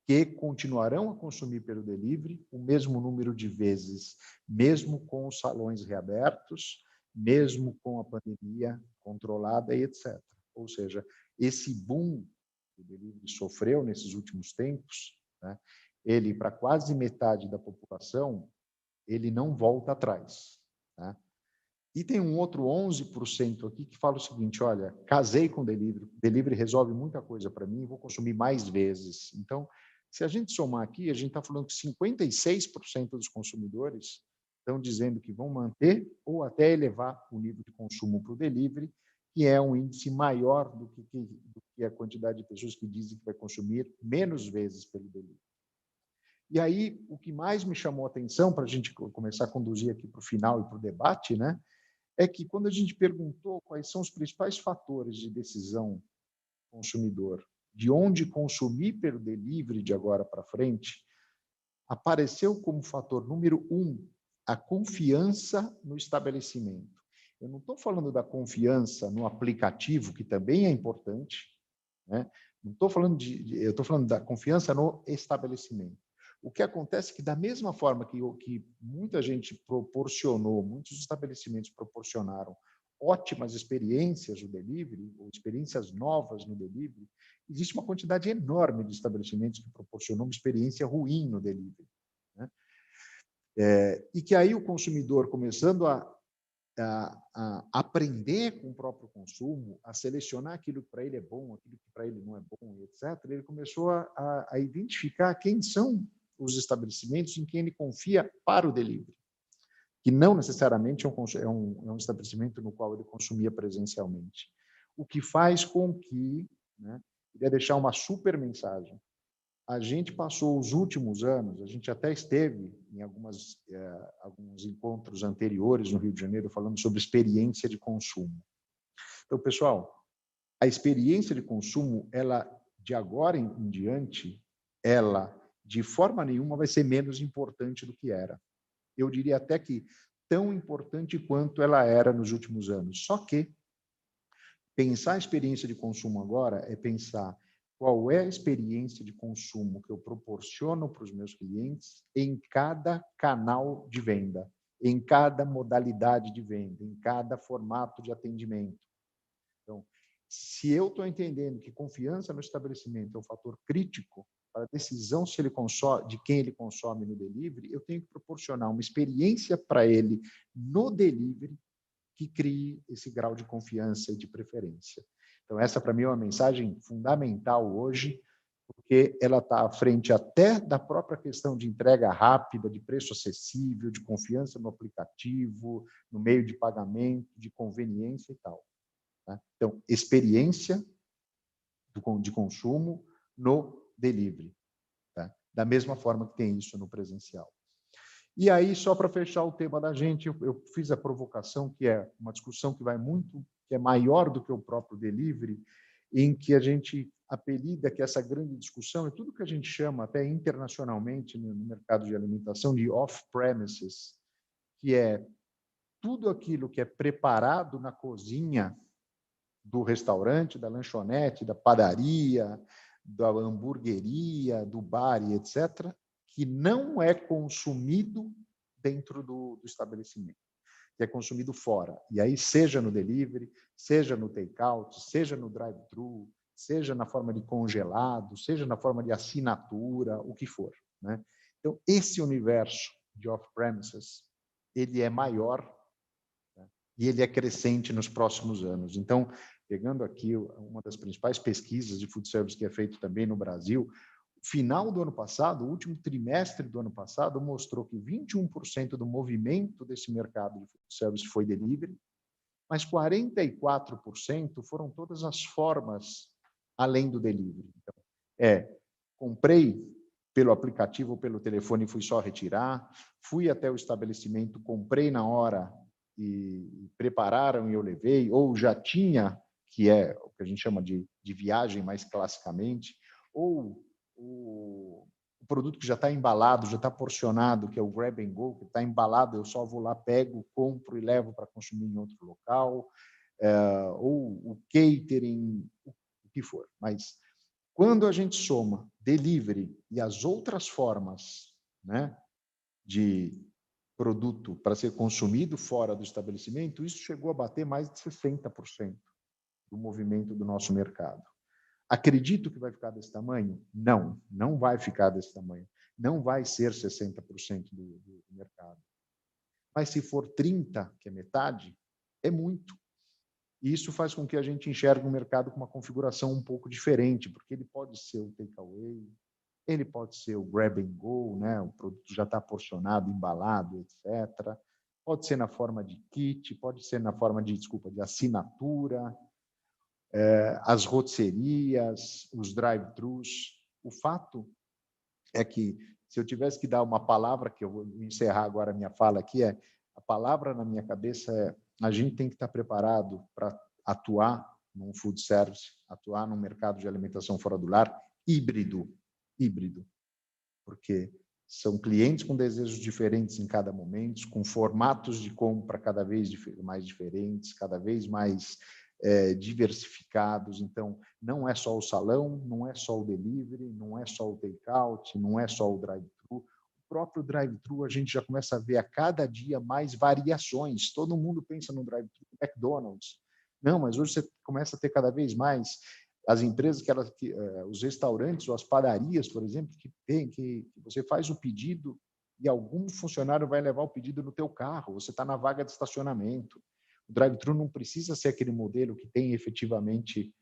S3: que continuarão a consumir pelo delivery o mesmo número de vezes, mesmo com os salões reabertos, mesmo com a pandemia controlada e etc. Ou seja, esse boom que o delivery sofreu nesses últimos tempos, né, ele, para quase metade da população, ele não volta atrás. Tá? E tem um outro 11% aqui que fala o seguinte, olha, casei com delivery resolve muita coisa para mim, vou consumir mais vezes. Então, se a gente somar aqui, a gente está falando que 56% dos consumidores estão dizendo que vão manter ou até elevar o nível de consumo para o delivery, que é um índice maior do que a quantidade de pessoas que dizem que vai consumir menos vezes pelo delivery. E aí, o que mais me chamou a atenção, para a gente começar a conduzir aqui para o final e para o debate, né, é que quando a gente perguntou quais são os principais fatores de decisão do consumidor, de onde consumir pelo delivery de agora para frente, apareceu como fator número 1 a confiança no estabelecimento. Eu não estou falando da confiança no aplicativo, que também é importante, né? Não estou falando eu estou falando da confiança no estabelecimento. O que acontece é que, da mesma forma que muita gente proporcionou, muitos estabelecimentos proporcionaram ótimas experiências no delivery, ou experiências novas no delivery, existe uma quantidade enorme de estabelecimentos que proporcionam uma experiência ruim no delivery. Né? E que aí o consumidor, começando a aprender com o próprio consumo, a selecionar aquilo que para ele é bom, aquilo que para ele não é bom, etc., ele começou a identificar quem são os estabelecimentos em quem ele confia para o delivery, que não necessariamente é um estabelecimento no qual ele consumia presencialmente. O que faz com que, né, queria deixar uma super mensagem, a gente passou os últimos anos, a gente até esteve em alguns encontros anteriores no Rio de Janeiro falando sobre experiência de consumo. Então, pessoal, a experiência de consumo, ela, de agora em diante, ela, de forma nenhuma, vai ser menos importante do que era. Eu diria até que tão importante quanto ela era nos últimos anos. Só que pensar a experiência de consumo agora é pensar qual é a experiência de consumo que eu proporciono para os meus clientes em cada canal de venda, em cada modalidade de venda, em cada formato de atendimento. Então, se eu estou entendendo que confiança no estabelecimento é um fator crítico para a decisão se ele consome, de quem ele consome no delivery, eu tenho que proporcionar uma experiência para ele no delivery que crie esse grau de confiança e de preferência. Então, essa, para mim, é uma mensagem fundamental hoje, porque ela está à frente até da própria questão de entrega rápida, de preço acessível, de confiança no aplicativo, no meio de pagamento, de conveniência e tal. Tá? Então, experiência de consumo no delivery. Tá? Da mesma forma que tem isso no presencial. E aí, só para fechar o tema da gente, eu fiz a provocação, que é uma discussão que vai muito, que é maior do que o próprio delivery, em que a gente apelida que essa grande discussão é tudo que a gente chama, até internacionalmente, no mercado de alimentação, de off-premises, que é tudo aquilo que é preparado na cozinha do restaurante, da lanchonete, da padaria, da hamburgueria, do bar e etc., que não é consumido dentro do estabelecimento, que é consumido fora. E aí, seja no delivery, seja no take-out, seja no drive-thru, seja na forma de congelado, seja na forma de assinatura, o que for. Né? Então, esse universo de off-premises, ele é maior, né? E ele é crescente nos próximos anos. Então, pegando aqui uma das principais pesquisas de food service que é feito também no Brasil, final do ano passado, o último trimestre do ano passado, mostrou que 21% do movimento desse mercado de food service foi delivery, mas 44% foram todas as formas além do delivery. Então, comprei pelo aplicativo ou pelo telefone e fui só retirar, fui até o estabelecimento, comprei na hora e prepararam e eu levei, ou já tinha, que é o que a gente chama de viagem mais classicamente, ou o produto que já está embalado, já está porcionado, que é o grab and go, que está embalado, eu só vou lá, pego, compro e levo para consumir em outro local, ou o catering, o que for. Mas Quando a gente soma delivery e as outras formas, né, de produto para ser consumido fora do estabelecimento, isso chegou a bater mais de 60% do movimento do nosso mercado. Acredito que vai ficar desse tamanho? Não, não vai ficar desse tamanho. Não vai ser 60% do mercado. Mas se for 30%, que é metade, é muito. E isso faz com que a gente enxergue o mercado com uma configuração um pouco diferente, porque ele pode ser o takeaway, ele pode ser o grab and go, né? O produto já está porcionado, embalado, etc. Pode ser na forma de kit, pode ser na forma de, de assinatura, as roteierias, os drive-thrus. O fato é que, se eu tivesse que dar uma palavra, que eu vou encerrar agora a minha fala aqui, a palavra na minha cabeça é: a gente tem que estar preparado para atuar num food service, atuar num mercado de alimentação fora do lar híbrido, porque são clientes com desejos diferentes em cada momento, com formatos de compra cada vez mais diferentes, cada vez mais diversificados. Então, não é só o salão, não é só o delivery, não é só o take-out, não é só o drive-thru. O próprio drive-thru, a gente já começa a ver a cada dia mais variações. Todo mundo pensa no drive-thru do McDonald's. Não, mas hoje você começa a ter cada vez mais as empresas, os restaurantes ou as padarias, por exemplo, que você faz o pedido e algum funcionário vai levar o pedido no teu carro, você está na vaga de estacionamento. O drive-thru não precisa ser aquele modelo que tem efetivamente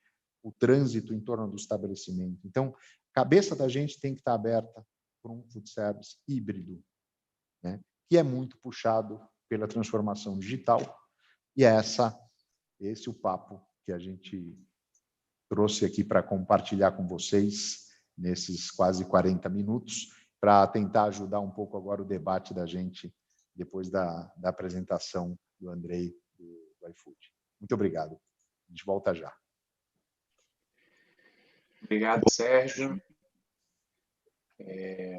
S3: o trânsito em torno do estabelecimento. Então, a cabeça da gente tem que estar aberta para um food service híbrido, né? Que é muito puxado pela transformação digital, e esse é o papo que a gente trouxe aqui para compartilhar com vocês nesses quase 40 minutos, para tentar ajudar um pouco agora o debate da gente depois da apresentação do Andrei do iFood. Muito obrigado. A gente volta já.
S2: Obrigado, Sérgio.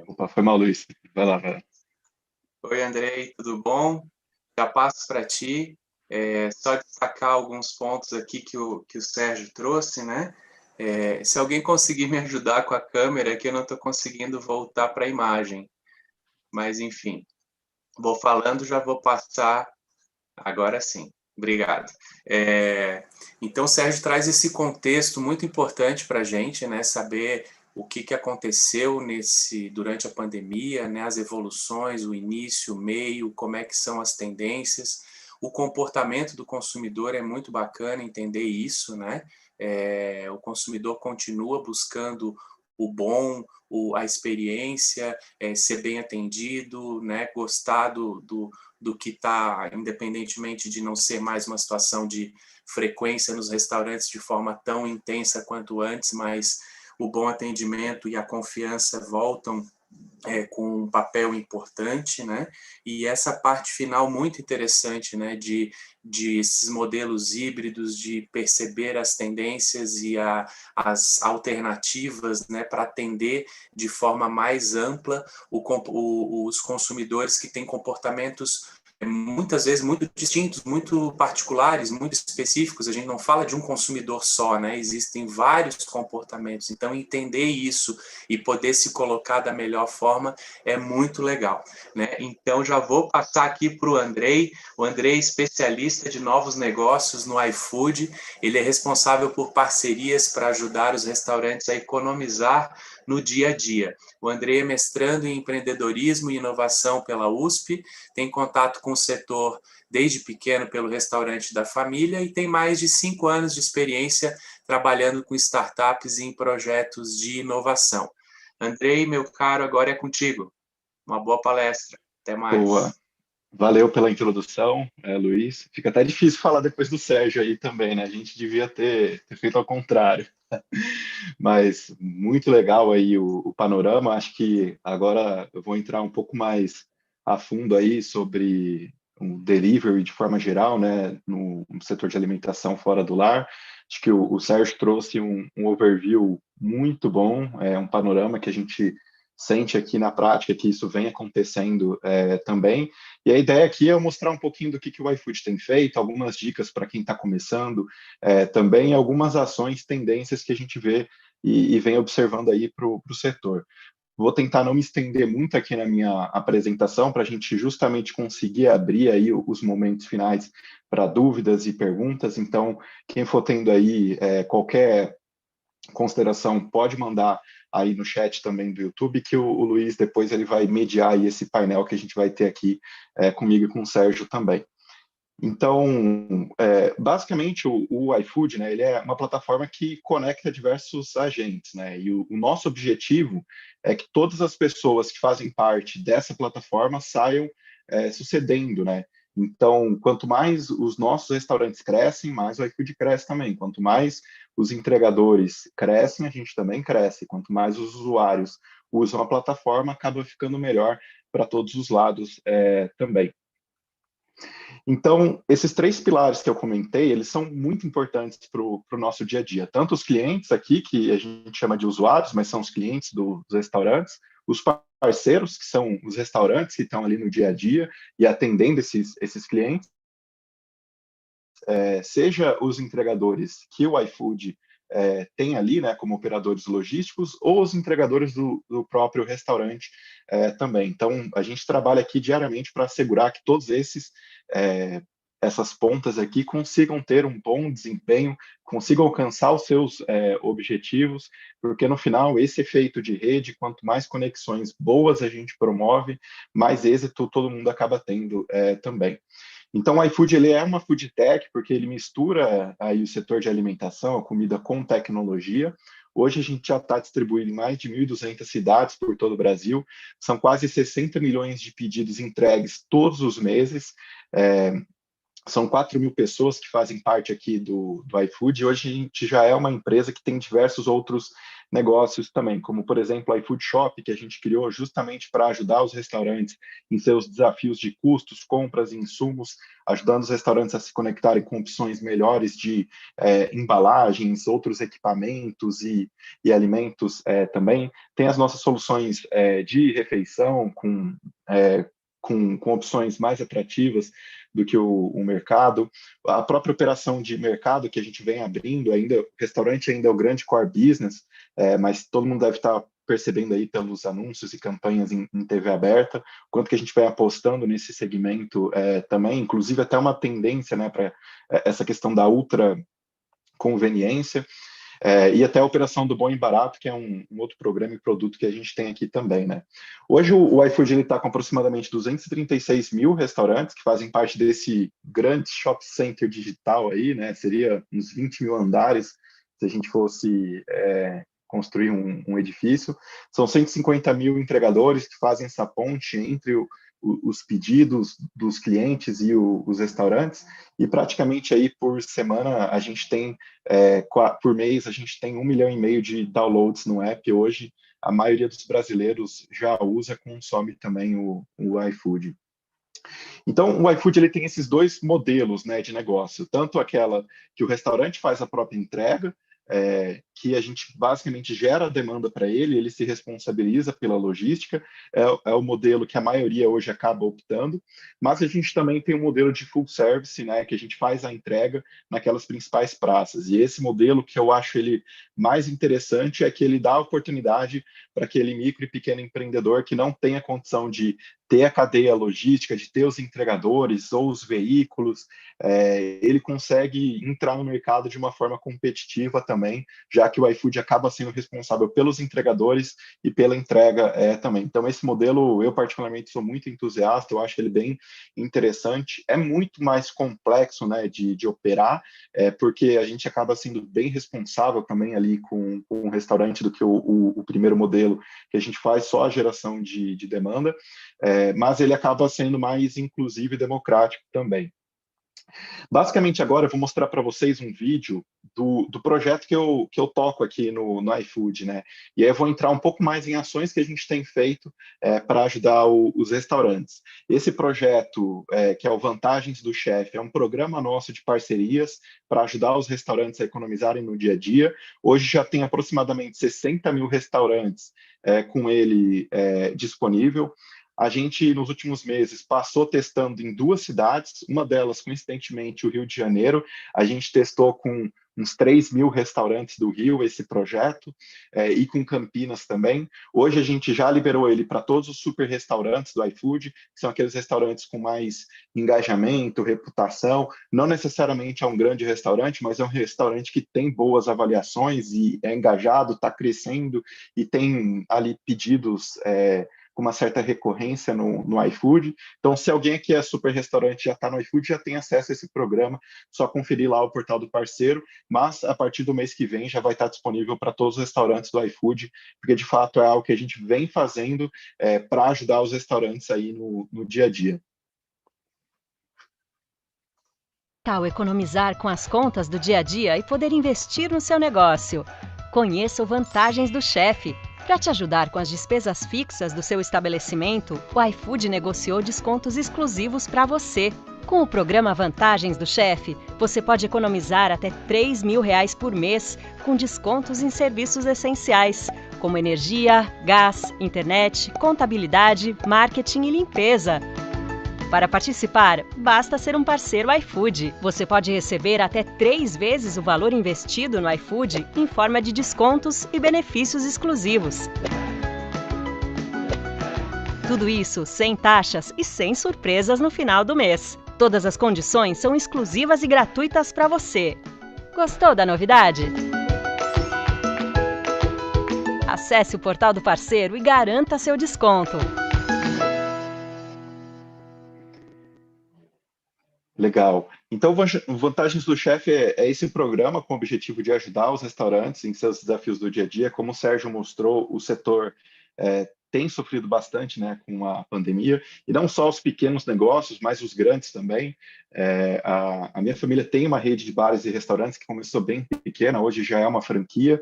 S4: Opa, foi mal, Luiz. Vai lá, vai lá.
S2: Oi, Andrei, tudo bom? Já passo para ti. Só destacar alguns pontos aqui que o Sérgio trouxe, né? Se alguém conseguir me ajudar com a câmera, que eu não estou conseguindo voltar para a imagem. Mas, enfim, vou falando, já vou passar. Agora sim. Obrigado. Então, o Sérgio traz esse contexto muito importante para a gente, né? Saber o que aconteceu durante a pandemia, né? As evoluções, o início, o meio, como é que são as tendências. O comportamento do consumidor é muito bacana entender isso, né? O consumidor continua buscando o bom, a experiência, ser bem atendido, né? Gostar do que está, independentemente de não ser mais uma situação de frequência nos restaurantes de forma tão intensa quanto antes, mas o bom atendimento e a confiança voltam com um papel importante, né? E essa parte final muito interessante, né? De esses modelos híbridos, de perceber as tendências e as alternativas, né? Para atender de forma mais ampla os consumidores que têm comportamentos muitas vezes muito distintos, muito particulares, muito específicos. A gente não fala de um consumidor só, né? Existem vários comportamentos. Então, entender isso e poder se colocar da melhor forma é muito legal, né? Então, já vou passar aqui para o Andrei. O Andrei é especialista de novos negócios no iFood. Ele é responsável por parcerias para ajudar os restaurantes a economizar no dia a dia. O Andrei é mestrando em empreendedorismo e inovação pela USP, tem contato com o setor desde pequeno pelo restaurante da família e tem mais de 5 anos de experiência trabalhando com startups e em projetos de inovação. Andrei, meu caro, agora é contigo. Uma boa palestra. Até mais.
S4: Boa. Valeu pela introdução, Luiz. Fica até difícil falar depois do Sérgio aí também, né? A gente devia ter feito ao contrário. Mas muito legal aí o panorama. Acho que agora eu vou entrar um pouco mais a fundo aí sobre o delivery de forma geral, né? No setor de alimentação fora do lar. Acho que o Sérgio trouxe um overview muito bom, um panorama que a gente sente aqui na prática que isso vem acontecendo também. E a ideia aqui é mostrar um pouquinho do que o iFood tem feito, algumas dicas para quem está começando, também algumas ações, tendências que a gente vê e vem observando aí para o setor. Vou tentar não me estender muito aqui na minha apresentação, para a gente justamente conseguir abrir aí os momentos finais para dúvidas e perguntas. Então, quem for tendo aí qualquer consideração, pode mandar aí no chat também do YouTube, que o Luiz depois ele vai mediar aí esse painel que a gente vai ter aqui comigo e com o Sérgio também. Então, basicamente, o iFood, né, ele é uma plataforma que conecta diversos agentes, né, e o nosso objetivo é que todas as pessoas que fazem parte dessa plataforma saiam sucedendo, né. Então, quanto mais os nossos restaurantes crescem, mais o iFood cresce também. Quanto mais os entregadores crescem, a gente também cresce. Quanto mais os usuários usam a plataforma, acaba ficando melhor para todos os lados também. Então, esses 3 pilares que eu comentei, eles são muito importantes para o nosso dia a dia. Tanto os clientes aqui, que a gente chama de usuários, mas são os clientes dos restaurantes, os parceiros, que são os restaurantes que estão ali no dia a dia e atendendo esses clientes, seja os entregadores que o iFood tem ali, né, como operadores logísticos, ou os entregadores do próprio restaurante também. Então, a gente trabalha aqui diariamente para assegurar que todos essas pontas aqui consigam ter um bom desempenho, consigam alcançar os seus objetivos, porque no final, esse efeito de rede, quanto mais conexões boas a gente promove, mais êxito todo mundo acaba tendo também. Então, o iFood ele é uma food tech porque ele mistura aí o setor de alimentação, a comida com tecnologia. Hoje a gente já está distribuído em mais de 1.200 cidades por todo o Brasil. São quase 60 milhões de pedidos entregues todos os meses. São 4.000 pessoas que fazem parte aqui do iFood, e hoje a gente já é uma empresa que tem diversos outros negócios também, como, por exemplo, o iFood Shop, que a gente criou justamente para ajudar os restaurantes em seus desafios de custos, compras e insumos, ajudando os restaurantes a se conectarem com opções melhores de embalagens, outros equipamentos e alimentos também. Tem as nossas soluções de refeição com opções mais atrativas do que o mercado. A própria operação de mercado que a gente vem abrindo, ainda o restaurante ainda é o grande core business, mas todo mundo deve estar percebendo aí pelos anúncios e campanhas em TV aberta, quanto que a gente vai apostando nesse segmento também, inclusive até uma tendência, né, para essa questão da ultra conveniência. E até a operação do Bom e Barato, que é um outro programa e produto que a gente tem aqui também, né? Hoje o iFood está com aproximadamente 236 mil restaurantes que fazem parte desse grande shopping center digital aí, né? Seria uns 20 mil andares se a gente fosse construir um edifício. São 150 mil entregadores que fazem essa ponte entre os pedidos dos clientes e os restaurantes, e praticamente aí por semana a gente tem, por mês, a gente tem 1,5 milhão de downloads no app. Hoje a maioria dos brasileiros já usa, consome também o iFood. Então, o iFood ele tem esses 2 modelos, né, de negócio, tanto aquela que o restaurante faz a própria entrega, que a gente basicamente gera a demanda para ele se responsabiliza pela logística, é o modelo que a maioria hoje acaba optando, mas a gente também tem um modelo de full service, né, que a gente faz a entrega naquelas principais praças, e esse modelo que eu acho ele mais interessante é que ele dá a oportunidade para aquele micro e pequeno empreendedor que não tem a condição de ter a cadeia logística, de ter os entregadores ou os veículos, ele consegue entrar no mercado de uma forma competitiva também, já que o iFood acaba sendo responsável pelos entregadores e pela entrega também. Então, esse modelo, eu particularmente sou muito entusiasta, eu acho ele bem interessante, é muito mais complexo, né, de operar, porque a gente acaba sendo bem responsável também ali com o restaurante do que o primeiro modelo, que a gente faz só a geração de demanda, mas ele acaba sendo mais inclusivo e democrático também. Basicamente, agora eu vou mostrar para vocês um vídeo do projeto que eu toco aqui no iFood, né? E aí eu vou entrar um pouco mais em ações que a gente tem feito para ajudar os restaurantes. Esse projeto, que é o Vantagens do Chefe, é um programa nosso de parcerias para ajudar os restaurantes a economizarem no dia a dia. Hoje já tem aproximadamente 60 mil restaurantes com ele disponível. A gente, nos últimos meses, passou testando em 2 cidades, uma delas, coincidentemente, o Rio de Janeiro. A gente testou com uns 3.000 restaurantes do Rio, esse projeto, e com Campinas também. Hoje a gente já liberou ele para todos os super restaurantes do iFood, que são aqueles restaurantes com mais engajamento, reputação. Não necessariamente é um grande restaurante, mas é um restaurante que tem boas avaliações e é engajado, está crescendo e tem ali pedidos com uma certa recorrência no iFood. Então, se alguém aqui é super restaurante já está no iFood, já tem acesso a esse programa, só conferir lá o portal do parceiro, mas a partir do mês que vem já vai estar disponível para todos os restaurantes do iFood, porque de fato é algo que a gente vem fazendo para ajudar os restaurantes aí no dia a dia.
S5: Tal economizar com as contas do dia a dia e poder investir no seu negócio. Conheça o Vantagens do Chefe. Para te ajudar com as despesas fixas do seu estabelecimento, o iFood negociou descontos exclusivos para você. Com o programa Vantagens do Chefe, você pode economizar até R$3.000 por mês, com descontos em serviços essenciais, como energia, gás, internet, contabilidade, marketing e limpeza. Para participar, basta ser um parceiro iFood. Você pode receber até 3 vezes o valor investido no iFood em forma de descontos e benefícios exclusivos. Tudo isso sem taxas e sem surpresas no final do mês. Todas as condições são exclusivas e gratuitas para você. Gostou da novidade? Acesse o portal do parceiro e garanta seu desconto.
S4: Legal. Então, Vantagens do Chefe é esse programa com o objetivo de ajudar os restaurantes em seus desafios do dia a dia. Como o Sérgio mostrou, o setor tem sofrido bastante, né, com a pandemia, e não só os pequenos negócios, mas os grandes também. A minha família tem uma rede de bares e restaurantes que começou bem pequena, hoje já é uma franquia,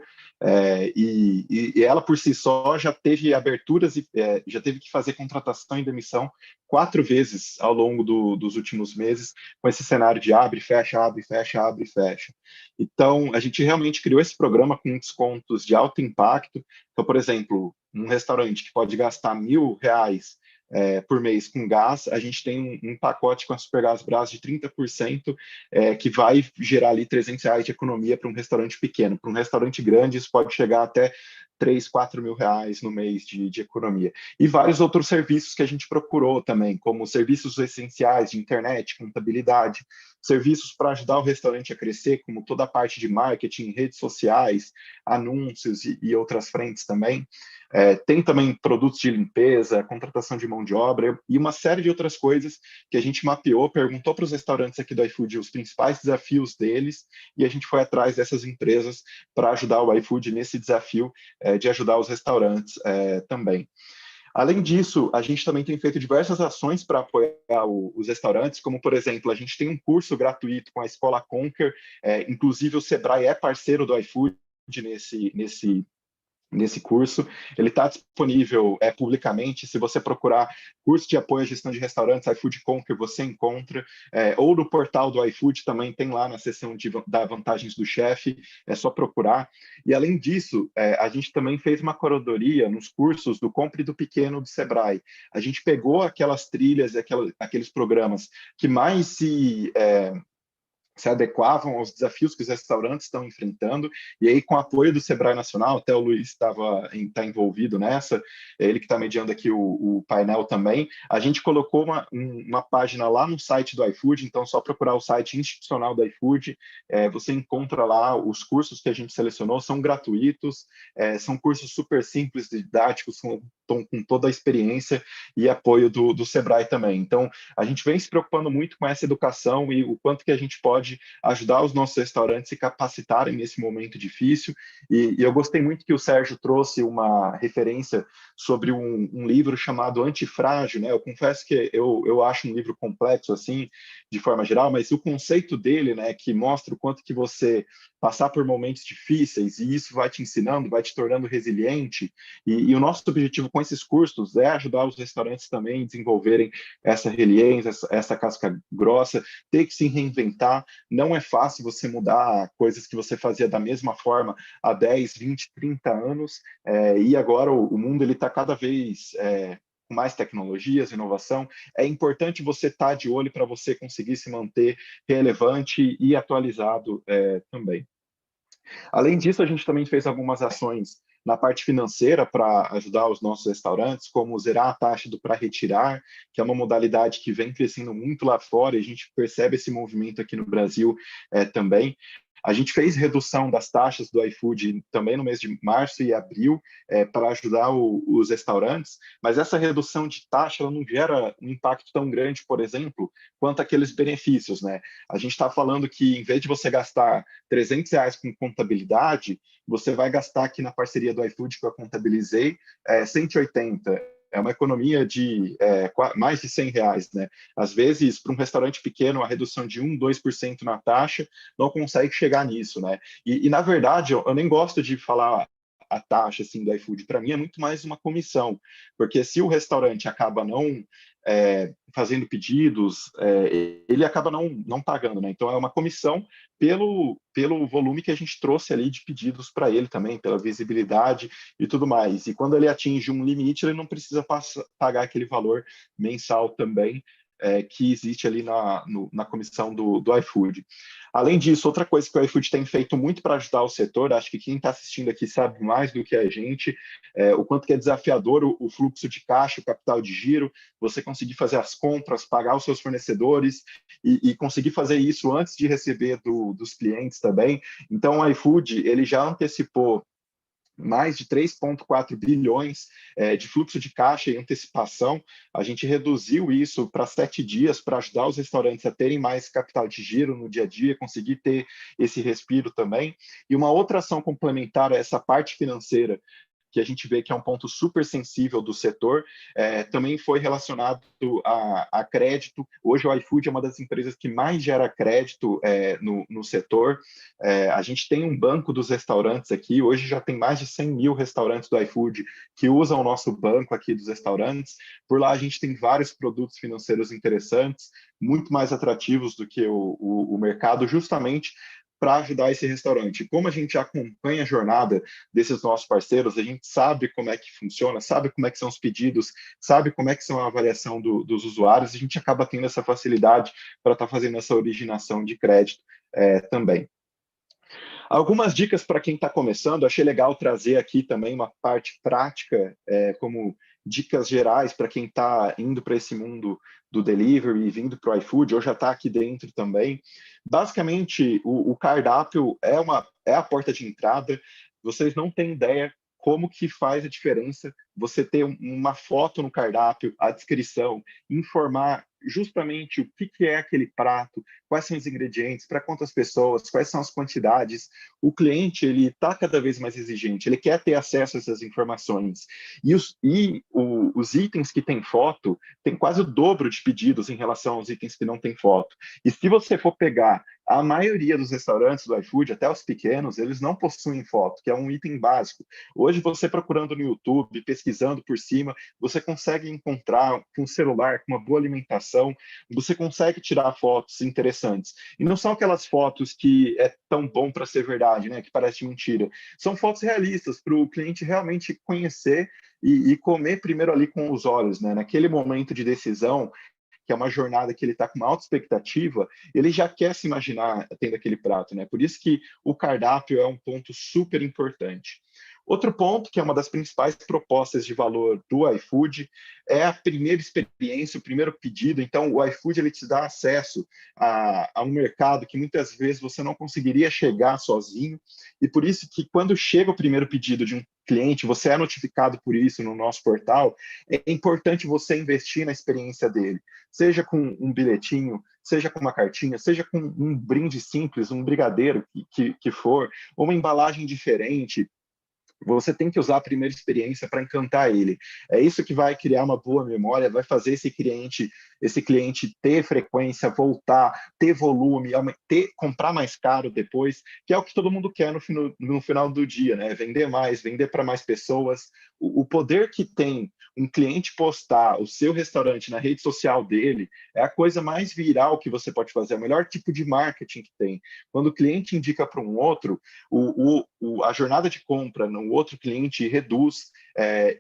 S4: e ela por si só já teve aberturas e já teve que fazer contratação e demissão 4 vezes ao longo dos últimos meses, com esse cenário de abre, fecha, abre, fecha, abre, fecha. Então, a gente realmente criou esse programa com descontos de alto impacto. Então, por exemplo, um restaurante que pode gastar R$1.000 por mês com gás, a gente tem um pacote com a Supergás Brás de 30%, que vai gerar ali R$300 de economia para um restaurante pequeno. Para um restaurante grande, isso pode chegar até 3, 4 mil reais no mês de economia. E vários outros serviços que a gente procurou também, como serviços essenciais de internet, contabilidade, serviços para ajudar o restaurante a crescer, como toda a parte de marketing, redes sociais, anúncios e outras frentes também. Tem também produtos de limpeza, contratação de mão de obra e uma série de outras coisas que a gente mapeou, perguntou para os restaurantes aqui do iFood os principais desafios deles e a gente foi atrás dessas empresas para ajudar o iFood nesse desafio de ajudar os restaurantes também. Além disso, a gente também tem feito diversas ações para apoiar os restaurantes, como, por exemplo, a gente tem um curso gratuito com a Escola Conquer, inclusive o Sebrae é parceiro do iFood nesse curso. Ele está disponível publicamente. Se você procurar curso de apoio à gestão de restaurantes, iFood Conquer, você encontra, ou no portal do iFood também tem lá na seção da Vantagens do Chefe, é só procurar. E além disso, a gente também fez uma curadoria nos cursos do Compre do Pequeno do Sebrae. A gente pegou aquelas trilhas, aqueles programas que mais se adequavam aos desafios que os restaurantes estão enfrentando, e aí com o apoio do Sebrae Nacional, até o Luiz está envolvido nessa, ele que está mediando aqui o painel também, a gente colocou uma página lá no site do iFood, então só procurar o site institucional do iFood, você encontra lá os cursos que a gente selecionou, são gratuitos, são cursos super simples, didáticos, com toda a experiência e apoio do Sebrae também. Então, a gente vem se preocupando muito com essa educação e o quanto que a gente pode ajudar os nossos restaurantes a se capacitarem nesse momento difícil. E eu gostei muito que o Sérgio trouxe uma referência sobre um livro chamado Antifrágil, né? Eu confesso que eu acho um livro complexo, assim, de forma geral, mas o conceito dele, né, que mostra o quanto que você passar por momentos difíceis e isso vai te ensinando, vai te tornando resiliente. E o nosso objetivo com esses cursos é ajudar os restaurantes também a desenvolverem essa resiliência, essa casca grossa, ter que se reinventar. Não é fácil você mudar coisas que você fazia da mesma forma há 10, 20, 30 anos, e agora o mundo está cada vez com mais tecnologias, inovação. É importante você estar de olho para você conseguir se manter relevante e atualizado também. Além disso, a gente também fez algumas ações na parte financeira para ajudar os nossos restaurantes, como zerar a taxa do para retirar, que é uma modalidade que vem crescendo muito lá fora, e a gente percebe esse movimento aqui no Brasil também. A gente fez redução das taxas do iFood também no mês de março e abril para ajudar os restaurantes, mas essa redução de taxa ela não gera um impacto tão grande, por exemplo, quanto aqueles benefícios, né? A gente está falando que em vez de você gastar R$ 300 com contabilidade, você vai gastar aqui na parceria do iFood que eu contabilizei 180. É uma economia de mais de R$ 100, né? Às vezes, para um restaurante pequeno, a redução de 1, 2% na taxa não consegue chegar nisso, né? E na verdade, eu nem gosto de falar a taxa assim, do iFood. Para mim, é muito mais uma comissão, porque se o restaurante acaba não fazendo pedidos, ele acaba não pagando, né? Então, é uma comissão pelo volume que a gente trouxe ali de pedidos para ele também, pela visibilidade e tudo mais. E quando ele atinge um limite, ele não precisa pagar aquele valor mensal também, que existe ali na comissão do iFood. Além disso, outra coisa que o iFood tem feito muito para ajudar o setor, acho que quem está assistindo aqui sabe mais do que a gente, o quanto que é desafiador o fluxo de caixa, o capital de giro, você conseguir fazer as compras, pagar os seus fornecedores e conseguir fazer isso antes de receber dos clientes também. Então, o iFood ele já antecipou mais de 3,4 bilhões de fluxo de caixa e antecipação. A gente reduziu isso para 7 dias para ajudar os restaurantes a terem mais capital de giro no dia a dia, conseguir ter esse respiro também. E uma outra ação complementar a essa parte financeira, que a gente vê que é um ponto super sensível do setor, também foi relacionado a crédito. Hoje o iFood é uma das empresas que mais gera crédito no setor. A gente tem um banco dos restaurantes aqui, hoje já tem mais de 100 mil restaurantes do iFood que usam o nosso banco aqui dos restaurantes. Por lá a gente tem vários produtos financeiros interessantes, muito mais atrativos do que o mercado, justamente para ajudar esse restaurante. Como a gente acompanha a jornada desses nossos parceiros, a gente sabe como é que funciona, sabe como é que são os pedidos, sabe como é que são a avaliação dos usuários, a gente acaba tendo essa facilidade para estar fazendo essa originação de crédito também. Algumas dicas para quem está começando, achei legal trazer aqui também uma parte prática, como dicas gerais para quem está indo para esse mundo do delivery e vindo para o iFood, ou já está aqui dentro também. Basicamente, o cardápio é a porta de entrada. Vocês não têm ideia como que faz a diferença você ter uma foto no cardápio, a descrição, informar justamente o que é aquele prato, quais são os ingredientes, para quantas pessoas, quais são as quantidades. O cliente ele está cada vez mais exigente, ele quer ter acesso a essas informações. E os itens que têm foto tem quase o dobro de pedidos em relação aos itens que não têm foto. E se você for pegar a maioria dos restaurantes do iFood, até os pequenos, eles não possuem foto, que é um item básico. Hoje, você procurando no YouTube, pesquisando por cima, você consegue encontrar com um celular, com uma boa alimentação, você consegue tirar fotos interessantes. E não são aquelas fotos que é tão bom para ser verdade, né? Que parece mentira. São fotos realistas para o cliente realmente conhecer e comer primeiro ali com os olhos, né? Naquele momento de decisão, que é uma jornada que ele está com uma alta expectativa, ele já quer se imaginar tendo aquele prato, né? Por isso que o cardápio é um ponto super importante. Outro ponto, que é uma das principais propostas de valor do iFood, é a primeira experiência, o primeiro pedido. Então, o iFood ele te dá acesso a um mercado que muitas vezes você não conseguiria chegar sozinho, e por isso que quando chega o primeiro pedido de um cliente, você é notificado por isso no nosso portal, é importante você investir na experiência dele, seja com um bilhetinho, seja com uma cartinha, seja com um brinde simples, um brigadeiro que for, ou uma embalagem diferente. Você tem que usar a primeira experiência para encantar ele. É isso que vai criar uma boa memória, vai fazer esse cliente ter frequência, voltar, ter volume, comprar mais caro depois, que é o que todo mundo quer no final do dia, né? Vender mais, vender para mais pessoas. O poder que tem um cliente postar o seu restaurante na rede social dele é a coisa mais viral que você pode fazer, é o melhor tipo de marketing que tem. Quando o cliente indica para um outro, a jornada de compra no outro cliente reduz,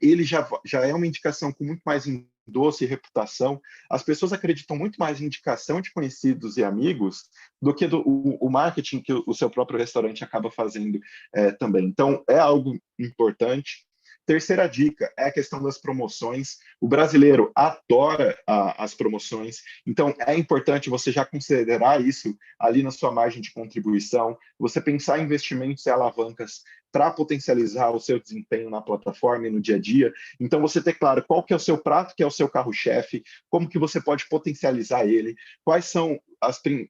S4: ele já é uma indicação com muito mais doce, reputação. As pessoas acreditam muito mais em indicação de conhecidos e amigos do que o marketing que o seu próprio restaurante acaba fazendo também. Então, é algo importante. Terceira dica é a questão das promoções. O brasileiro adora as promoções, então é importante você já considerar isso ali na sua margem de contribuição, você pensar em investimentos e alavancas para potencializar o seu desempenho na plataforma e no dia a dia. Então, você ter claro qual que é o seu prato, que é o seu carro-chefe, como que você pode potencializar ele, quais são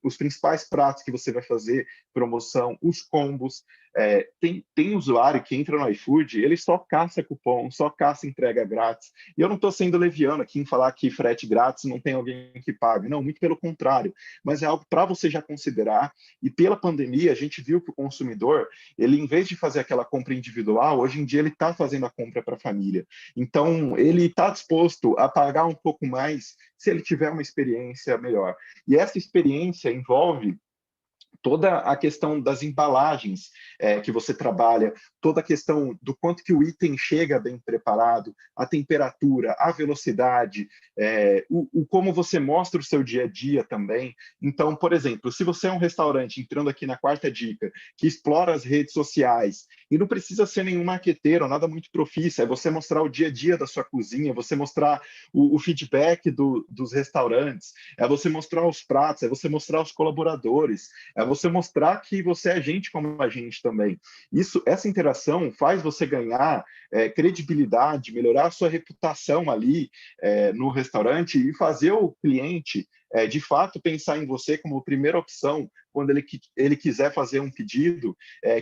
S4: os principais pratos que você vai fazer, promoção, os combos. Tem usuário que entra no iFood, ele só caça cupom, só caça entrega grátis. E eu não estou sendo leviano aqui em falar que frete grátis não tem alguém que pague. Não, muito pelo contrário. Mas é algo para você já considerar. E pela pandemia, a gente viu que o consumidor, ele, em vez de fazer aquela compra individual, hoje em dia ele está fazendo a compra para a família. Então, ele está disposto a pagar um pouco mais se ele tiver uma experiência melhor. E essa experiência envolve toda a questão das embalagens que você trabalha, toda a questão do quanto que o item chega bem preparado, a temperatura, a velocidade, como você mostra o seu dia a dia também. Então, por exemplo, se você é um restaurante, entrando aqui na quarta dica, que explora as redes sociais, e não precisa ser nenhum marqueteiro, nada muito profício, é você mostrar o dia a dia da sua cozinha, você mostrar o feedback dos restaurantes, é você mostrar os pratos, é você mostrar os colaboradores, é você mostrar que você é gente como a gente também. Essa interação faz você ganhar credibilidade, melhorar a sua reputação ali no restaurante e fazer o cliente, de fato, pensar em você como primeira opção quando ele quiser fazer um pedido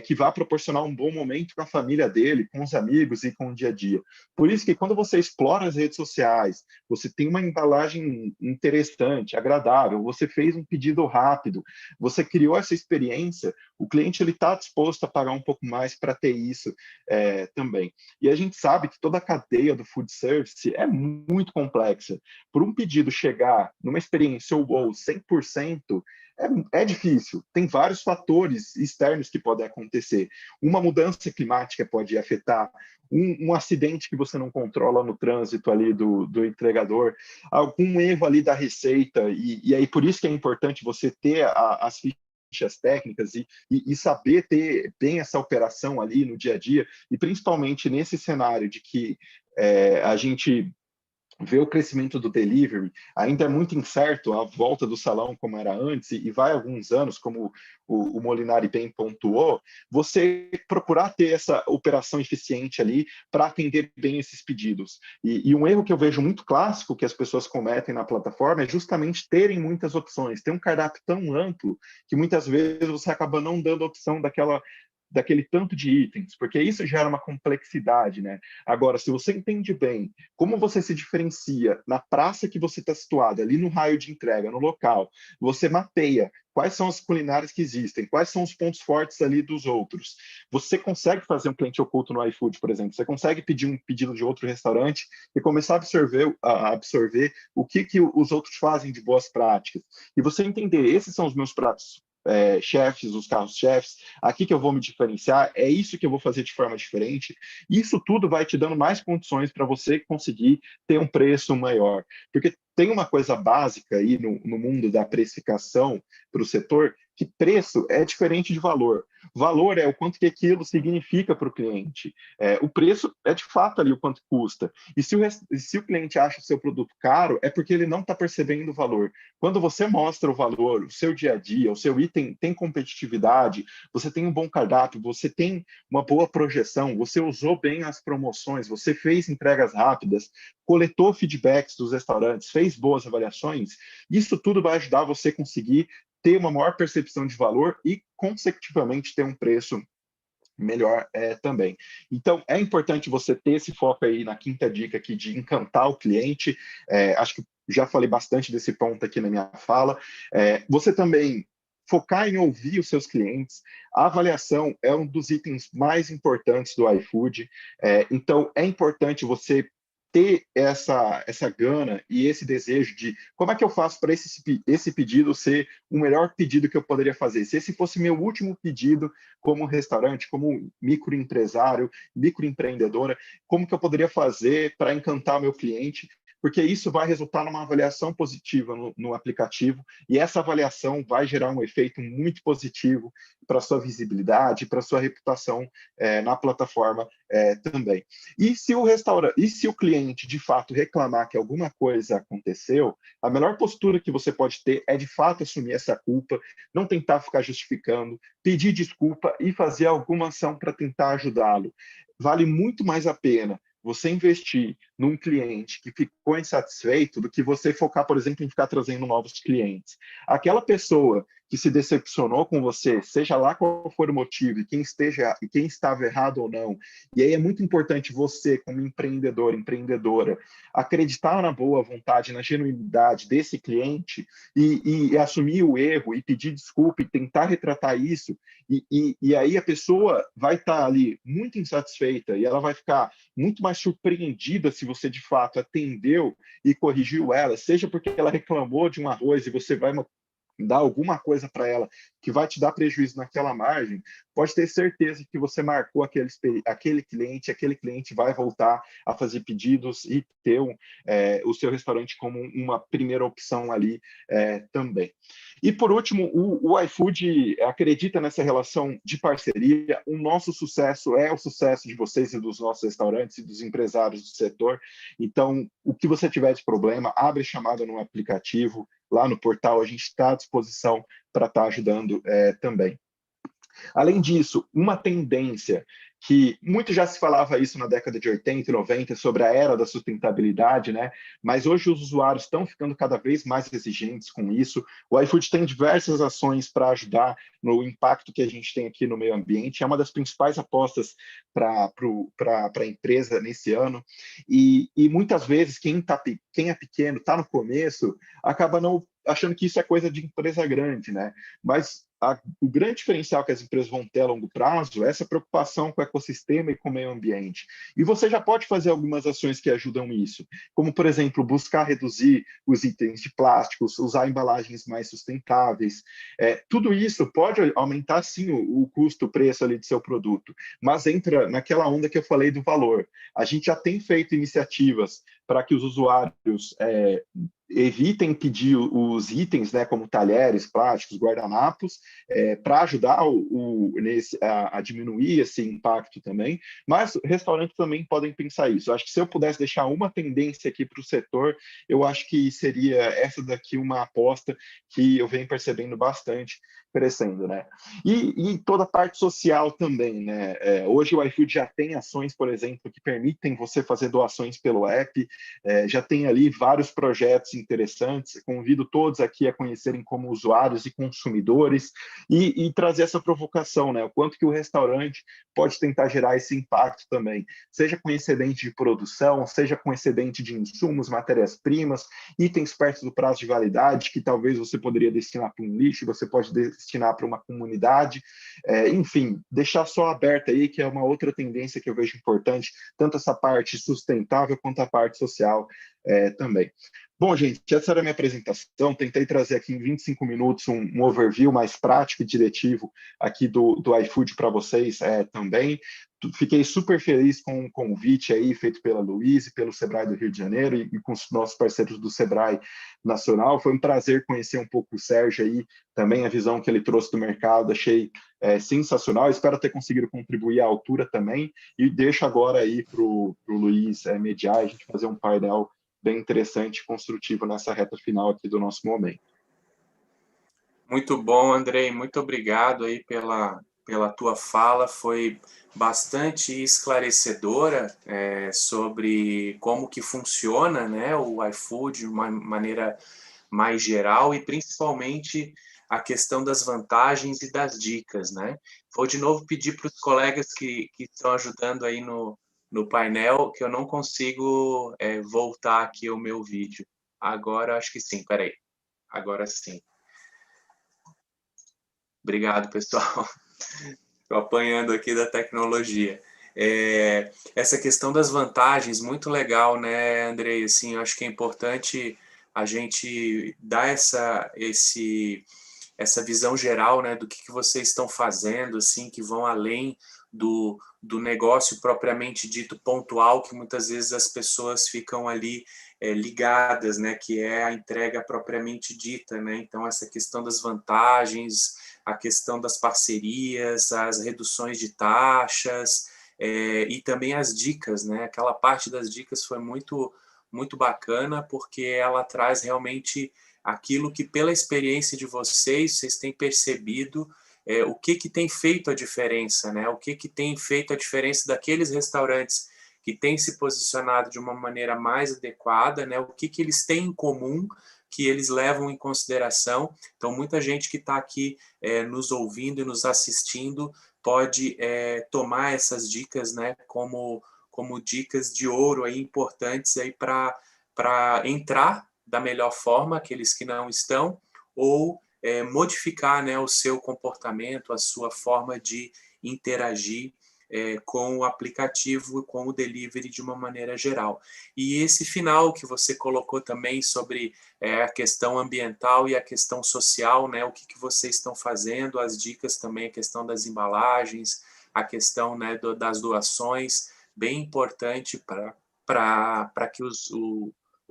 S4: que vá proporcionar um bom momento com a família dele, com os amigos e com o dia a dia. Por isso que quando você explora as redes sociais, você tem uma embalagem interessante, agradável, você fez um pedido rápido, você criou essa experiência, o cliente está disposto a pagar um pouco mais para ter isso também. E a gente sabe que toda a cadeia do food service é muito complexa. Por um pedido chegar numa experiência wow 100%, é difícil. Tem vários fatores externos que podem acontecer. Uma mudança climática pode afetar, um acidente que você não controla no trânsito ali do entregador, algum erro ali da receita, e aí por isso que é importante você ter as fichas técnicas e saber ter bem essa operação ali no dia a dia, e principalmente nesse cenário de que a gente vê o crescimento do delivery, ainda é muito incerto a volta do salão como era antes, e vai alguns anos, como o Molinari bem pontuou, você procurar ter essa operação eficiente ali para atender bem esses pedidos. E um erro que eu vejo muito clássico que as pessoas cometem na plataforma é justamente terem muitas opções, ter um cardápio tão amplo que muitas vezes você acaba não dando opção daquele tanto de itens, porque isso gera uma complexidade, né? Agora, se você entende bem como você se diferencia na praça que você está situado, ali no raio de entrega, no local, você mapeia quais são as culinárias que existem, quais são os pontos fortes ali dos outros. Você consegue fazer um cliente oculto no iFood, por exemplo, você consegue pedir um pedido de outro restaurante e começar a absorver o que os outros fazem de boas práticas. E você entender, esses são os meus pratos chefes, os carros-chefes, aqui que eu vou me diferenciar, é isso que eu vou fazer de forma diferente. Isso tudo vai te dando mais condições para você conseguir ter um preço maior. Porque tem uma coisa básica aí no mundo da precificação para o setor, que preço é diferente de valor. Valor é o quanto que aquilo significa para o cliente. O preço é de fato ali o quanto custa. E se o cliente acha o seu produto caro, é porque ele não está percebendo o valor. Quando você mostra o valor, o seu dia a dia, o seu item tem competitividade, você tem um bom cardápio, você tem uma boa projeção, você usou bem as promoções, você fez entregas rápidas, coletou feedbacks dos restaurantes, fez boas avaliações, isso tudo vai ajudar você a conseguir ter uma maior percepção de valor e, consecutivamente, ter um preço melhor também. Então, é importante você ter esse foco aí na quinta dica aqui de encantar o cliente. Acho que já falei bastante desse ponto aqui na minha fala. Você também focar em ouvir os seus clientes. A avaliação é um dos itens mais importantes do iFood. Então, é importante você ter essa gana e esse desejo de como é que eu faço para esse pedido ser o melhor pedido que eu poderia fazer. Se esse fosse meu último pedido como restaurante, como microempresário, microempreendedora, como que eu poderia fazer para encantar meu cliente, porque isso vai resultar numa avaliação positiva no aplicativo, e essa avaliação vai gerar um efeito muito positivo para a sua visibilidade, para a sua reputação na plataforma também. E se o cliente, de fato, reclamar que alguma coisa aconteceu, a melhor postura que você pode ter é, de fato, assumir essa culpa, não tentar ficar justificando, pedir desculpa e fazer alguma ação para tentar ajudá-lo. Vale muito mais a pena você investir num cliente que ficou insatisfeito do que você focar, por exemplo, em ficar trazendo novos clientes. Aquela pessoa que se decepcionou com você, seja lá qual for o motivo, e quem estava errado ou não, e aí é muito importante você, como empreendedor, empreendedora, acreditar na boa vontade, na genuinidade desse cliente e assumir o erro e pedir desculpa e tentar retratar isso, e aí a pessoa vai estar ali muito insatisfeita e ela vai ficar muito mais surpreendida se você de fato atendeu e corrigiu ela, seja porque ela reclamou de um arroz e você vai dar alguma coisa para ela que vai te dar prejuízo naquela margem, pode ter certeza que você marcou aquele cliente vai voltar a fazer pedidos e ter o seu restaurante como uma primeira opção ali também. E, por último, o iFood acredita nessa relação de parceria. O nosso sucesso é o sucesso de vocês e dos nossos restaurantes e dos empresários do setor. Então, o que você tiver de problema, abre chamada no aplicativo, lá no portal, a gente está à disposição para estar ajudando também. Além disso, uma tendência que muito já se falava isso na década de 80 e 90 sobre a era da sustentabilidade, né? Mas hoje os usuários estão ficando cada vez mais exigentes com isso. O iFood tem diversas ações para ajudar no impacto que a gente tem aqui no meio ambiente. É uma das principais apostas para a empresa nesse ano. E muitas vezes quem é pequeno, está no começo, acaba não achando que isso é coisa de empresa grande, né? Mas o grande diferencial que as empresas vão ter a longo prazo é essa preocupação com o ecossistema e com o meio ambiente. E você já pode fazer algumas ações que ajudam isso, como, por exemplo, buscar reduzir os itens de plásticos, usar embalagens mais sustentáveis. Tudo isso pode aumentar, sim, o custo, o preço ali do seu produto, mas entra naquela onda que eu falei do valor. A gente já tem feito iniciativas para que os usuários evitem pedir os itens, né, como talheres, plásticos, guardanapos, para ajudar a diminuir esse impacto também, mas restaurantes também podem pensar isso. Eu acho que se eu pudesse deixar uma tendência aqui para o setor, eu acho que seria essa daqui uma aposta que eu venho percebendo bastante crescendo, né? E toda a parte social também, né? Hoje o iFood já tem ações, por exemplo, que permitem você fazer doações pelo app, já tem ali vários projetos interessantes. Convido todos aqui a conhecerem como usuários e consumidores e trazer essa provocação, né? O quanto que o restaurante pode tentar gerar esse impacto também, seja com excedente de produção, seja com excedente de insumos, matérias-primas, itens perto do prazo de validade, que talvez você poderia destinar para um lixo, você pode destinar para uma comunidade, enfim, deixar só aberto aí, que é uma outra tendência que eu vejo importante, tanto essa parte sustentável quanto a parte social também. Bom, gente, essa era a minha apresentação. Tentei trazer aqui em 25 minutos um overview mais prático e diretivo aqui do iFood para vocês também. Fiquei super feliz com o convite aí feito pela Luiz e pelo Sebrae do Rio de Janeiro e com os nossos parceiros do Sebrae Nacional. Foi um prazer conhecer um pouco o Sérgio aí, também a visão que ele trouxe do mercado. Achei sensacional. Espero ter conseguido contribuir à altura também. E deixo agora aí para o Luiz mediar, a gente fazer um painel bem interessante e construtivo nessa reta final aqui do nosso momento.
S2: Muito bom, Andrei. Muito obrigado aí pela tua fala. Foi bastante esclarecedora sobre como que funciona, né, o iFood de uma maneira mais geral e principalmente a questão das vantagens e das dicas, né? Vou de novo pedir para os colegas que estão ajudando aí no painel, que eu não consigo voltar aqui o meu vídeo. Agora, acho que sim, peraí. Agora sim. Obrigado, pessoal. Estou apanhando aqui da tecnologia. Essa questão das vantagens, muito legal, né, Andrei? Assim, eu acho que é importante a gente dar essa visão geral, né, do que vocês estão fazendo, assim, que vão além do negócio propriamente dito pontual, que muitas vezes as pessoas ficam ali ligadas, né, que é a entrega propriamente dita, né? Então, essa questão das vantagens, a questão das parcerias, as reduções de taxas, e também as dicas, né? Aquela parte das dicas foi muito, muito bacana, porque ela traz realmente aquilo que, pela experiência de vocês têm percebido, o que tem feito a diferença, né? O que tem feito a diferença daqueles restaurantes que têm se posicionado de uma maneira mais adequada, né? O que eles têm em comum, que eles levam em consideração. Então, muita gente que está aqui nos ouvindo e nos assistindo pode tomar essas dicas, né, como dicas de ouro aí, importantes aí para entrar da melhor forma, aqueles que não estão, ou modificar, né, o seu comportamento, a sua forma de interagir com o aplicativo, com o delivery de uma maneira geral. E esse final que você colocou também sobre a questão ambiental e a questão social, né, o que vocês estão fazendo, as dicas também, a questão das embalagens, a questão, né, das doações, bem importante para que os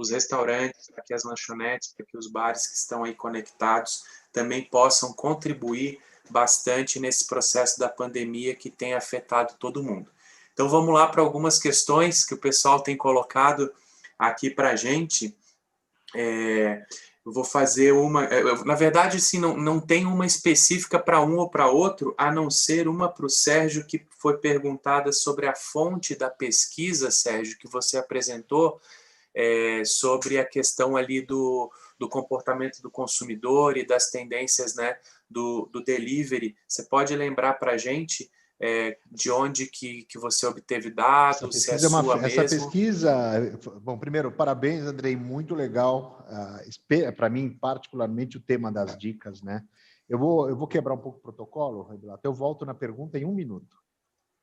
S2: restaurantes, para que as lanchonetes, para que os bares que estão aí conectados também possam contribuir bastante nesse processo da pandemia que tem afetado todo mundo. Então, vamos lá para algumas questões que o pessoal tem colocado aqui para a gente. Eu vou fazer uma... na verdade, assim, não tem uma específica para um ou para outro, a não ser uma para o Sérgio, que foi perguntada sobre a fonte da pesquisa, Sérgio, que você apresentou, sobre a questão ali do comportamento do consumidor e das tendências, né, do delivery. Você pode lembrar para a gente de onde que você obteve dados, se é sua mesmo?
S3: Essa pesquisa... Bom, primeiro, parabéns, Andrei, muito legal. Para mim, particularmente, o tema das dicas, né? Eu vou quebrar um pouco o protocolo, Rebelato. Eu volto na pergunta em 1 minuto.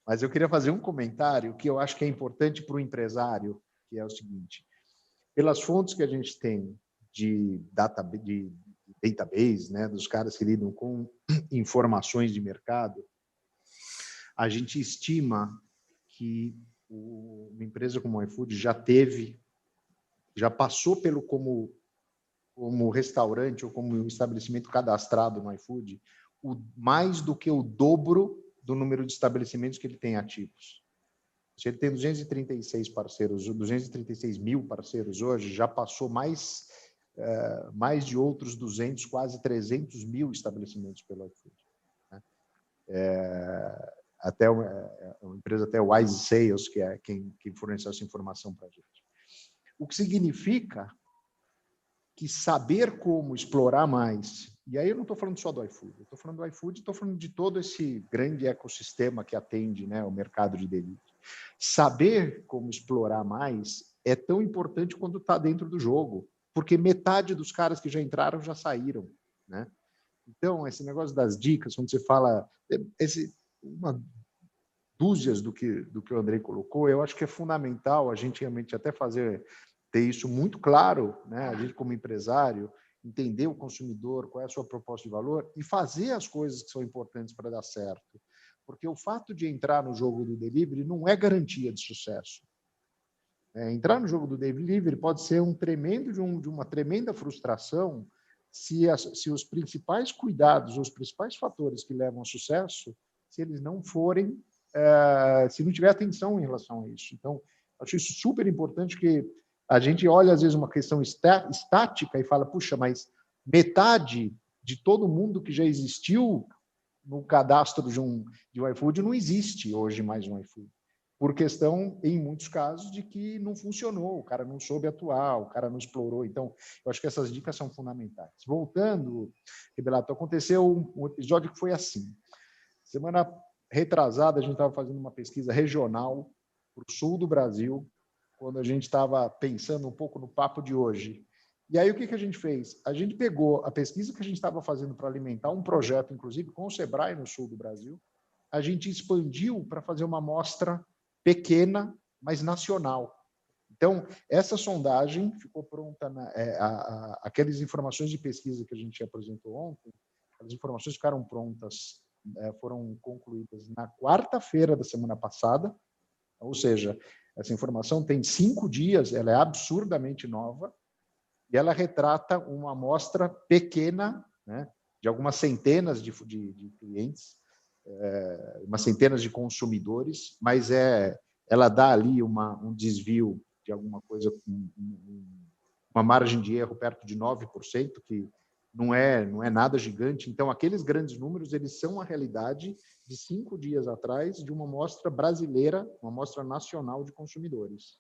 S3: Mas eu queria fazer um comentário que eu acho que é importante para o empresário, que é o seguinte: pelas fontes que a gente tem de database, né, dos caras que lidam com informações de mercado, a gente estima que uma empresa como o iFood já passou pelo como restaurante ou como estabelecimento cadastrado no iFood, mais do que o dobro do número de estabelecimentos que ele tem ativos. Se ele tem 236 parceiros, 236 mil parceiros hoje, já passou mais de outros 200, quase 300 mil estabelecimentos pelo iFood, né? Até uma empresa, até o Wise Sales, que é quem forneceu essa informação para a gente. O que significa que saber como explorar mais, e aí eu não estou falando só do iFood, eu estou falando do iFood, estou falando de todo esse grande ecossistema que atende, né, o mercado de delivery. Saber como explorar mais é tão importante quando está dentro do jogo, porque metade dos caras que já entraram já saíram, né? Então, esse negócio das dicas, quando você fala uma dúzias do que o Andrei colocou, eu acho que é fundamental a gente realmente até ter isso muito claro, né? A gente como empresário, entender o consumidor, qual é a sua proposta de valor e fazer as coisas que são importantes para dar certo. Porque o fato de entrar no jogo do delivery não é garantia de sucesso. Entrar no jogo do delivery pode ser de uma tremenda frustração se os principais cuidados, os principais fatores que levam ao sucesso, se eles não forem, se não tiver atenção em relação a isso. Então, acho isso super importante, que a gente olha, às vezes, uma questão estática e fala, puxa, mas metade de todo mundo que já existiu no cadastro de um iFood não existe hoje mais um iFood. Por questão, em muitos casos, de que não funcionou, o cara não soube atuar, o cara não explorou. Então, eu acho que essas dicas são fundamentais. Voltando, Rebelato, aconteceu um episódio que foi assim. Semana retrasada, a gente estava fazendo uma pesquisa regional para o sul do Brasil, quando a gente estava pensando um pouco no papo de hoje. E aí, o que a gente fez? A gente pegou a pesquisa que a gente estava fazendo para alimentar um projeto, inclusive, com o Sebrae no sul do Brasil, a gente expandiu para fazer uma amostra pequena, mas nacional. Então, essa sondagem ficou pronta, aquelas informações de pesquisa que a gente apresentou ontem, as informações ficaram prontas foram concluídas na quarta-feira da semana passada, ou seja, essa informação tem 5 dias, ela é absurdamente nova, e ela retrata uma amostra pequena, né, de algumas centenas de clientes, umas centenas de consumidores, mas ela dá ali um desvio de alguma coisa, uma margem de erro perto de 9%, que não é nada gigante. Então, aqueles grandes números, eles são a realidade de 5 dias atrás de uma amostra brasileira, uma amostra nacional de consumidores.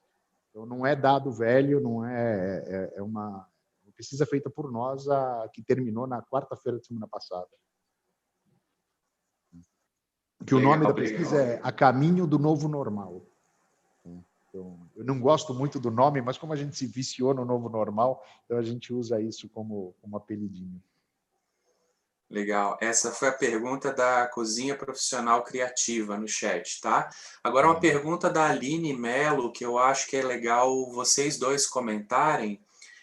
S3: Então, não é dado velho, não é uma pesquisa feita por nós, que terminou na quarta-feira da semana passada. Que o nome da pesquisa é A Caminho do Novo Normal. Então, eu não gosto muito do nome, mas como a gente se viciou no novo normal, então a gente usa isso como apelidinho.
S2: Legal. Essa foi a pergunta da Cozinha Profissional Criativa no chat, tá? Agora uma pergunta da Aline Melo, que eu acho que é legal vocês dois comentarem.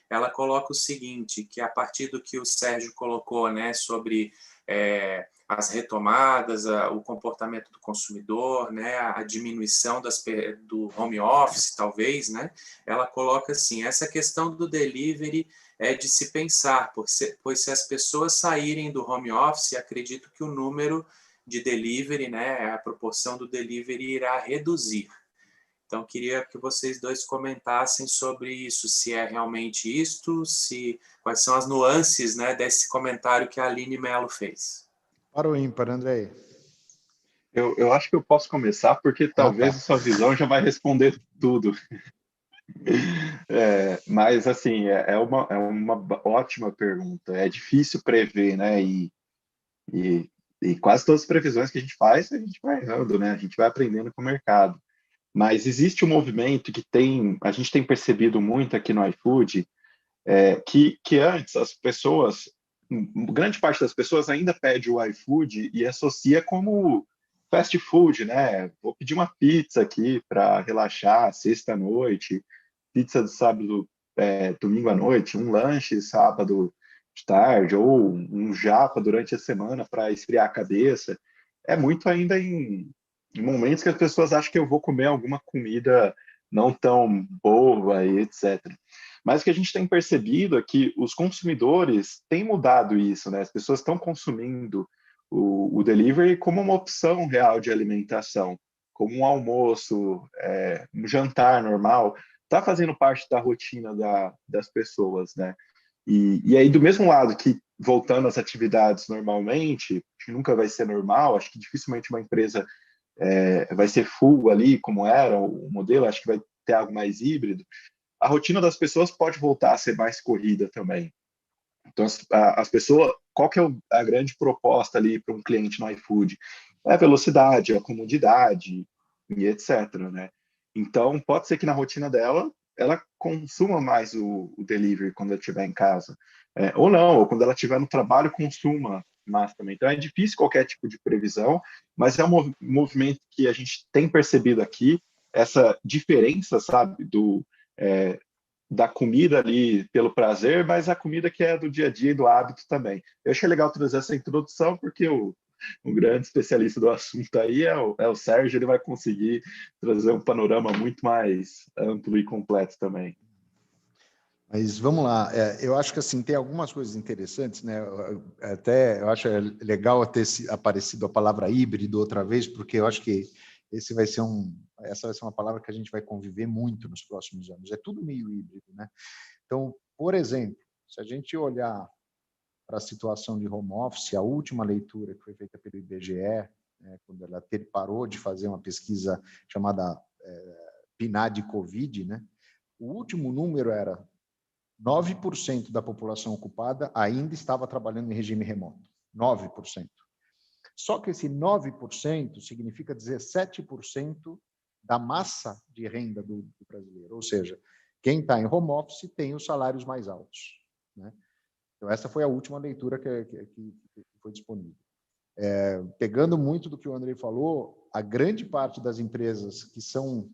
S2: Ela coloca o seguinte, que a partir do que o Sérgio colocou, né, sobre as retomadas, o comportamento do consumidor, né, a diminuição do home office, talvez, né, ela coloca assim, essa questão do delivery é de se pensar, pois se as pessoas saírem do home office, acredito que o número de delivery, né, a proporção do delivery irá reduzir. Então, queria que vocês dois comentassem sobre isso, se é realmente isto, quais são as nuances, né, desse comentário que a Aline Melo fez.
S3: Para o ímpar, Andrei.
S4: Eu acho que eu posso começar, porque talvez a sua visão já vai responder tudo. Mas, assim, é uma ótima pergunta. É difícil prever, né? E quase todas as previsões que a gente faz, a gente vai errando, né? A gente vai aprendendo com o mercado. Mas existe um movimento a gente tem percebido muito aqui no iFood, que antes as pessoas, grande parte das pessoas ainda pede o iFood e associa como fast food, né? Vou pedir uma pizza aqui para relaxar, sexta-noite, pizza de sábado, domingo à noite, um lanche sábado de tarde, ou um japa durante a semana para esfriar a cabeça. É muito ainda em momentos que as pessoas acham que eu vou comer alguma comida não tão boa e etc. Mas o que a gente tem percebido é que os consumidores têm mudado isso, né? As pessoas estão consumindo o delivery como uma opção real de alimentação, como um almoço, um jantar normal, está fazendo parte da rotina das pessoas, né? E aí, do mesmo lado que, voltando às atividades normalmente, que nunca vai ser normal, acho que dificilmente uma empresa vai ser full ali, como era o modelo, acho que vai ter algo mais híbrido, a rotina das pessoas pode voltar a ser mais corrida também. Então, as pessoas, qual que é a grande proposta ali para um cliente no iFood? É a velocidade, a comodidade e etc, né? Então, pode ser que na rotina dela, ela consuma mais o delivery quando ela estiver em casa. Ou não, ou quando ela estiver no trabalho, consuma mais também. Então, é difícil qualquer tipo de previsão, mas é um movimento que a gente tem percebido aqui, essa diferença, sabe, da comida ali pelo prazer, mas a comida que é do dia a dia e do hábito também. Eu achei legal trazer essa introdução, porque o grande especialista do assunto aí é o Sérgio, ele vai conseguir trazer um panorama muito mais amplo e completo também.
S3: Mas vamos lá, eu acho que assim, tem algumas coisas interessantes, né? Até eu acho legal ter aparecido a palavra híbrido outra vez, porque eu acho que essa vai ser uma palavra que a gente vai conviver muito nos próximos anos. É tudo meio híbrido, né? Então, por exemplo, se a gente olhar para a situação de home office, a última leitura que foi feita pelo IBGE, né, quando ela parou de fazer uma pesquisa chamada PNAD Covid, né? O último número era 9% da população ocupada ainda estava trabalhando em regime remoto. 9%. Só que esse 9% significa 17% da massa de renda do brasileiro. Ou seja, quem está em home office tem os salários mais altos, né? Então, essa foi a última leitura que foi disponível. Pegando muito do que o Andrei falou, a grande parte das empresas que são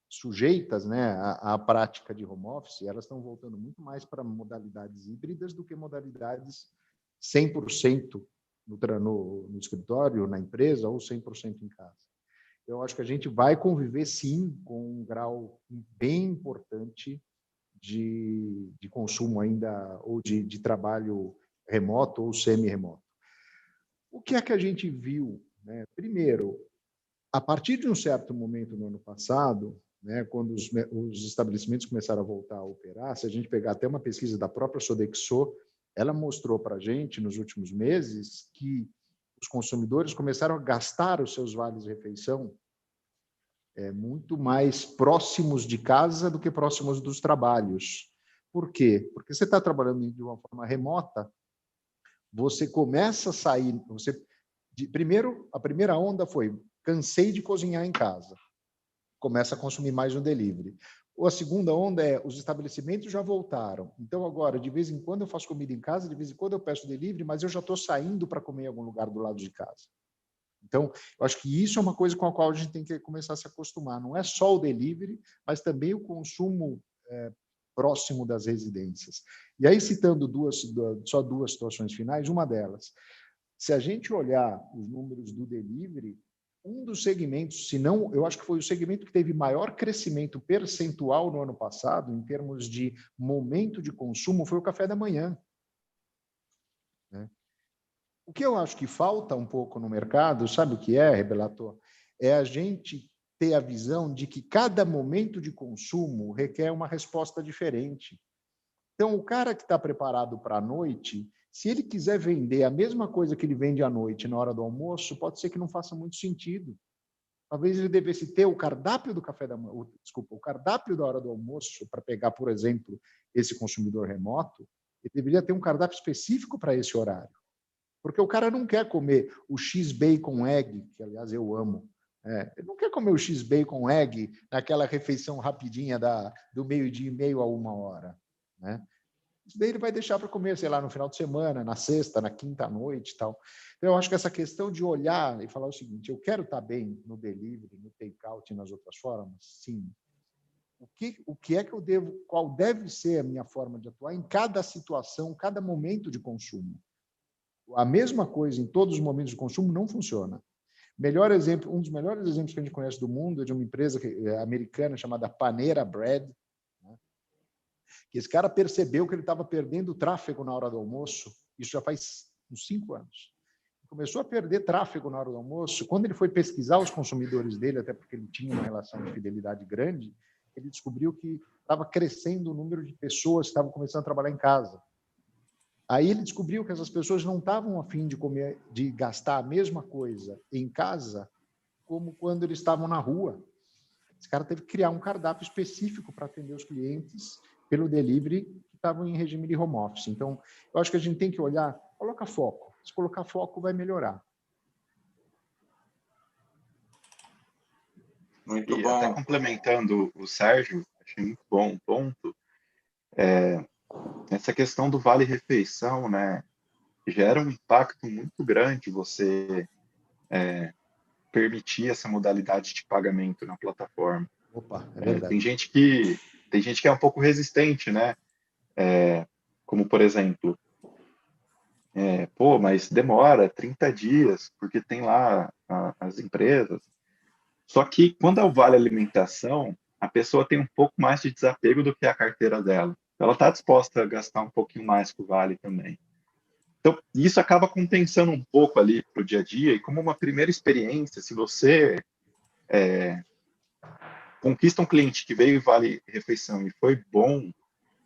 S3: sujeitas, né, à prática de home office, elas estão voltando muito mais para modalidades híbridas do que modalidades 100% no escritório, na empresa, ou 100% em casa. Eu acho que a gente vai conviver, sim, com um grau bem importante de consumo ainda, ou de trabalho remoto ou semi-remoto. O que é que a gente viu, né? Primeiro, a partir de um certo momento no ano passado, né, quando os estabelecimentos começaram a voltar a operar, se a gente pegar até uma pesquisa da própria Sodexo, ela mostrou para a gente, nos últimos meses, que os consumidores começaram a gastar os seus vales-refeição muito mais próximos de casa do que próximos dos trabalhos. Por quê? Porque você está trabalhando de uma forma remota, você começa a sair... Primeiro, a primeira onda foi, cansei de cozinhar em casa. Começa a consumir mais no delivery. Ou a segunda onda é, os estabelecimentos já voltaram. Então, agora, de vez em quando eu faço comida em casa, de vez em quando eu peço delivery, mas eu já estou saindo para comer em algum lugar do lado de casa. Então, eu acho que isso é uma coisa com a qual a gente tem que começar a se acostumar. Não é só o delivery, mas também o consumo próximo das residências. E aí, citando só duas situações finais, uma delas, se a gente olhar os números do delivery, um dos segmentos, se não, eu acho que foi o segmento que teve maior crescimento percentual no ano passado, em termos de momento de consumo, foi o café da manhã. Né? O que eu acho que falta um pouco no mercado, sabe o que é, Rebelato? É a gente ter a visão de que cada momento de consumo requer uma resposta diferente. Então, o cara que está preparado para a noite, se ele quiser vender a mesma coisa que ele vende à noite na hora do almoço, pode ser que não faça muito sentido. Talvez ele devesse ter o cardápio do café da manhã, desculpa, o cardápio da hora do almoço, para pegar, por exemplo, esse consumidor remoto, ele deveria ter um cardápio específico para esse horário. Porque o cara não quer comer o X-Bacon Egg, que, aliás, eu amo. Ele não quer comer o X-Bacon Egg naquela refeição rapidinha do meio-dia e meio a 1h. Né? Isso daí ele vai deixar para comer, sei lá, no final de semana, na sexta, na quinta à noite e tal. Então, eu acho que essa questão de olhar e falar o seguinte, eu quero estar bem no delivery, no take-out e nas outras formas? Sim. O que é que eu devo, qual deve ser a minha forma de atuar em cada situação, cada momento de consumo? A mesma coisa em todos os momentos de consumo não funciona. Melhor exemplo, um dos melhores exemplos que a gente conhece do mundo é de uma empresa americana chamada Panera Bread, né? Que esse cara percebeu que ele estava perdendo tráfego na hora do almoço, isso já faz uns 5 anos. Começou a perder tráfego na hora do almoço. Quando ele foi pesquisar os consumidores dele, até porque ele tinha uma relação de fidelidade grande, ele descobriu que estava crescendo o número de pessoas que estavam começando a trabalhar em casa. Aí ele descobriu que essas pessoas não estavam a fim de comer, de gastar a mesma coisa em casa como quando eles estavam na rua. Esse cara teve que criar um cardápio específico para atender os clientes pelo delivery que estavam em regime de home office. Então, eu acho que a gente tem que olhar, coloca foco. Se colocar foco, vai melhorar.
S2: Muito
S4: E
S2: bom.
S4: até complementando o Sérgio, achei muito bom um ponto. Essa questão do vale-refeição, né, gera um impacto muito grande você permitir essa modalidade de pagamento na plataforma.
S3: Opa, é verdade.
S4: Tem gente que é um pouco resistente, né? Como, por exemplo, mas demora 30 dias, porque tem lá as empresas. Só que, quando é o vale alimentação, a pessoa tem um pouco mais de desapego do que a carteira dela. Ela está disposta a gastar um pouquinho mais com o vale também. Então, isso acaba compensando um pouco ali para o dia a dia, e como uma primeira experiência, se você conquista um cliente que veio e vale refeição e foi bom,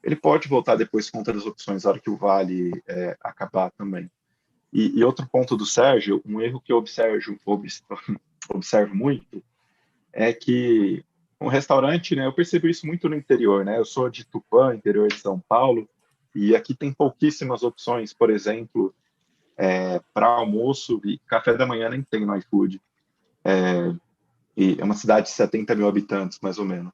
S4: ele pode voltar depois com outras opções na hora que o vale acabar também. E outro ponto do Sérgio, um erro que eu observo muito, é que um restaurante, né, eu percebo isso muito no interior, né? Eu sou de Tupã, interior de São Paulo, e aqui tem pouquíssimas opções, por exemplo, para almoço e café da manhã nem tem no iFood. E é uma cidade de 70 mil habitantes, mais ou menos.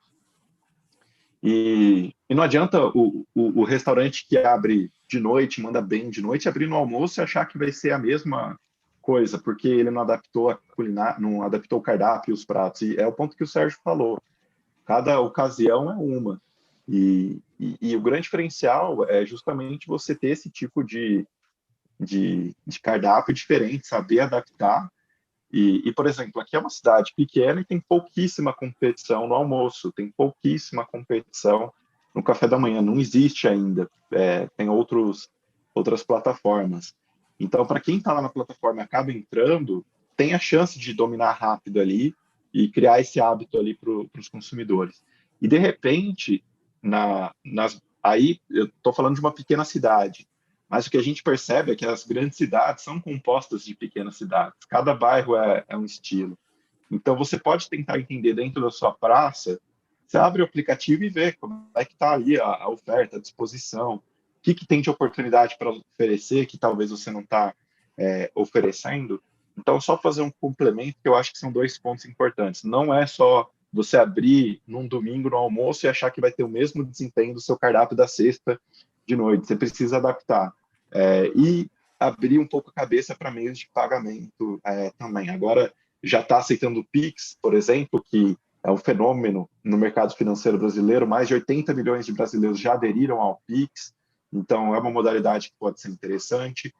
S4: E não adianta o restaurante que abre de noite, manda bem de noite, abrir no almoço e achar que vai ser a mesma coisa, porque ele não adaptou a culinária, não adaptou o cardápio e os pratos. E é o ponto que o Sérgio falou. Cada ocasião é uma. E o grande diferencial é justamente você ter esse tipo de de cardápio diferente, saber adaptar. Por exemplo, aqui é uma cidade pequena e tem pouquíssima competição no almoço, tem pouquíssima competição no café da manhã, não existe ainda, tem outras plataformas. Então, para quem está lá na plataforma e acaba entrando, tem a chance de dominar rápido ali e criar esse hábito ali para os consumidores. E, de repente, aí eu estou falando de uma pequena cidade, mas o que a gente percebe é que as grandes cidades são compostas de pequenas cidades. Cada bairro é um estilo. Então, você pode tentar entender dentro da sua praça, você abre o aplicativo e vê como é que está ali a oferta, a disposição, o que tem de oportunidade para oferecer que talvez você não está oferecendo. Então, só fazer um complemento, que eu acho que são 2 pontos importantes. Não é só você abrir num domingo no almoço e achar que vai ter o mesmo desempenho do seu cardápio da sexta de noite. Você precisa adaptar. E abrir um pouco a cabeça para meios de pagamento também. Agora, já está aceitando o Pix, por exemplo, que é um fenômeno no mercado financeiro brasileiro. Mais de 80 milhões de brasileiros já aderiram ao Pix, então é uma modalidade que pode ser interessante.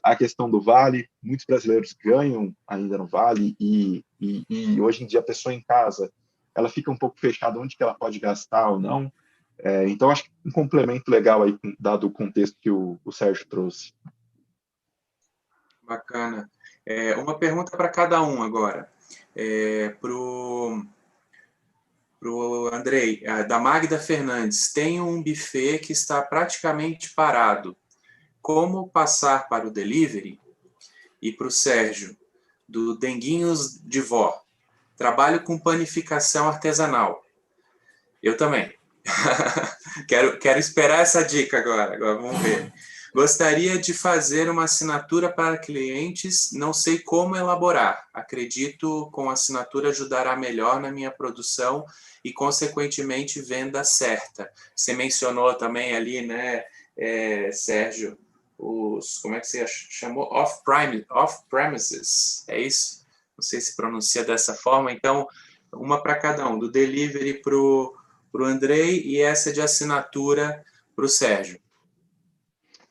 S4: A questão do Vale, muitos brasileiros ganham ainda no Vale e hoje em dia a pessoa em casa, ela fica um pouco fechada onde que ela pode gastar ou não. Então, acho que um complemento legal aí, dado o contexto que o Sérgio trouxe.
S2: Bacana. Uma pergunta para cada um agora. Para o Andrei, da Magda Fernandes, tem um buffet que está praticamente parado. Como passar para o delivery? E para o Sérgio, do Denguinhos de Vó. Trabalho com panificação artesanal. Eu também. Quero esperar essa dica agora vamos ver. Gostaria de fazer uma assinatura para clientes, não sei como elaborar. Acredito com a assinatura ajudará melhor na minha produção e, consequentemente, venda certa. Você mencionou também ali, né, Sérgio, como é que você chamou? Off-premises, é isso? Não sei se pronuncia dessa forma. Então, uma para cada um, do delivery para o Andrei e essa de assinatura para o Sérgio.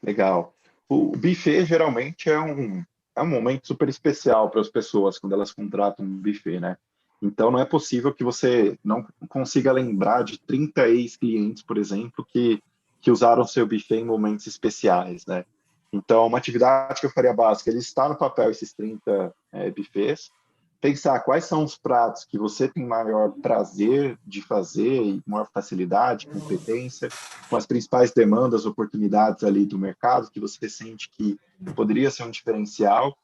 S4: Legal. O buffet geralmente é um momento super especial para as pessoas quando elas contratam um buffet, né? Então, não é possível que você não consiga lembrar de 30 ex-clientes, por exemplo, que usaram seu buffet em momentos especiais, né? Então, uma atividade que eu faria básica, ele está no papel, esses 30 buffets, pensar quais são os pratos que você tem maior prazer de fazer e maior facilidade, competência, com as principais demandas, oportunidades ali do mercado, que você sente que poderia ser um diferencial,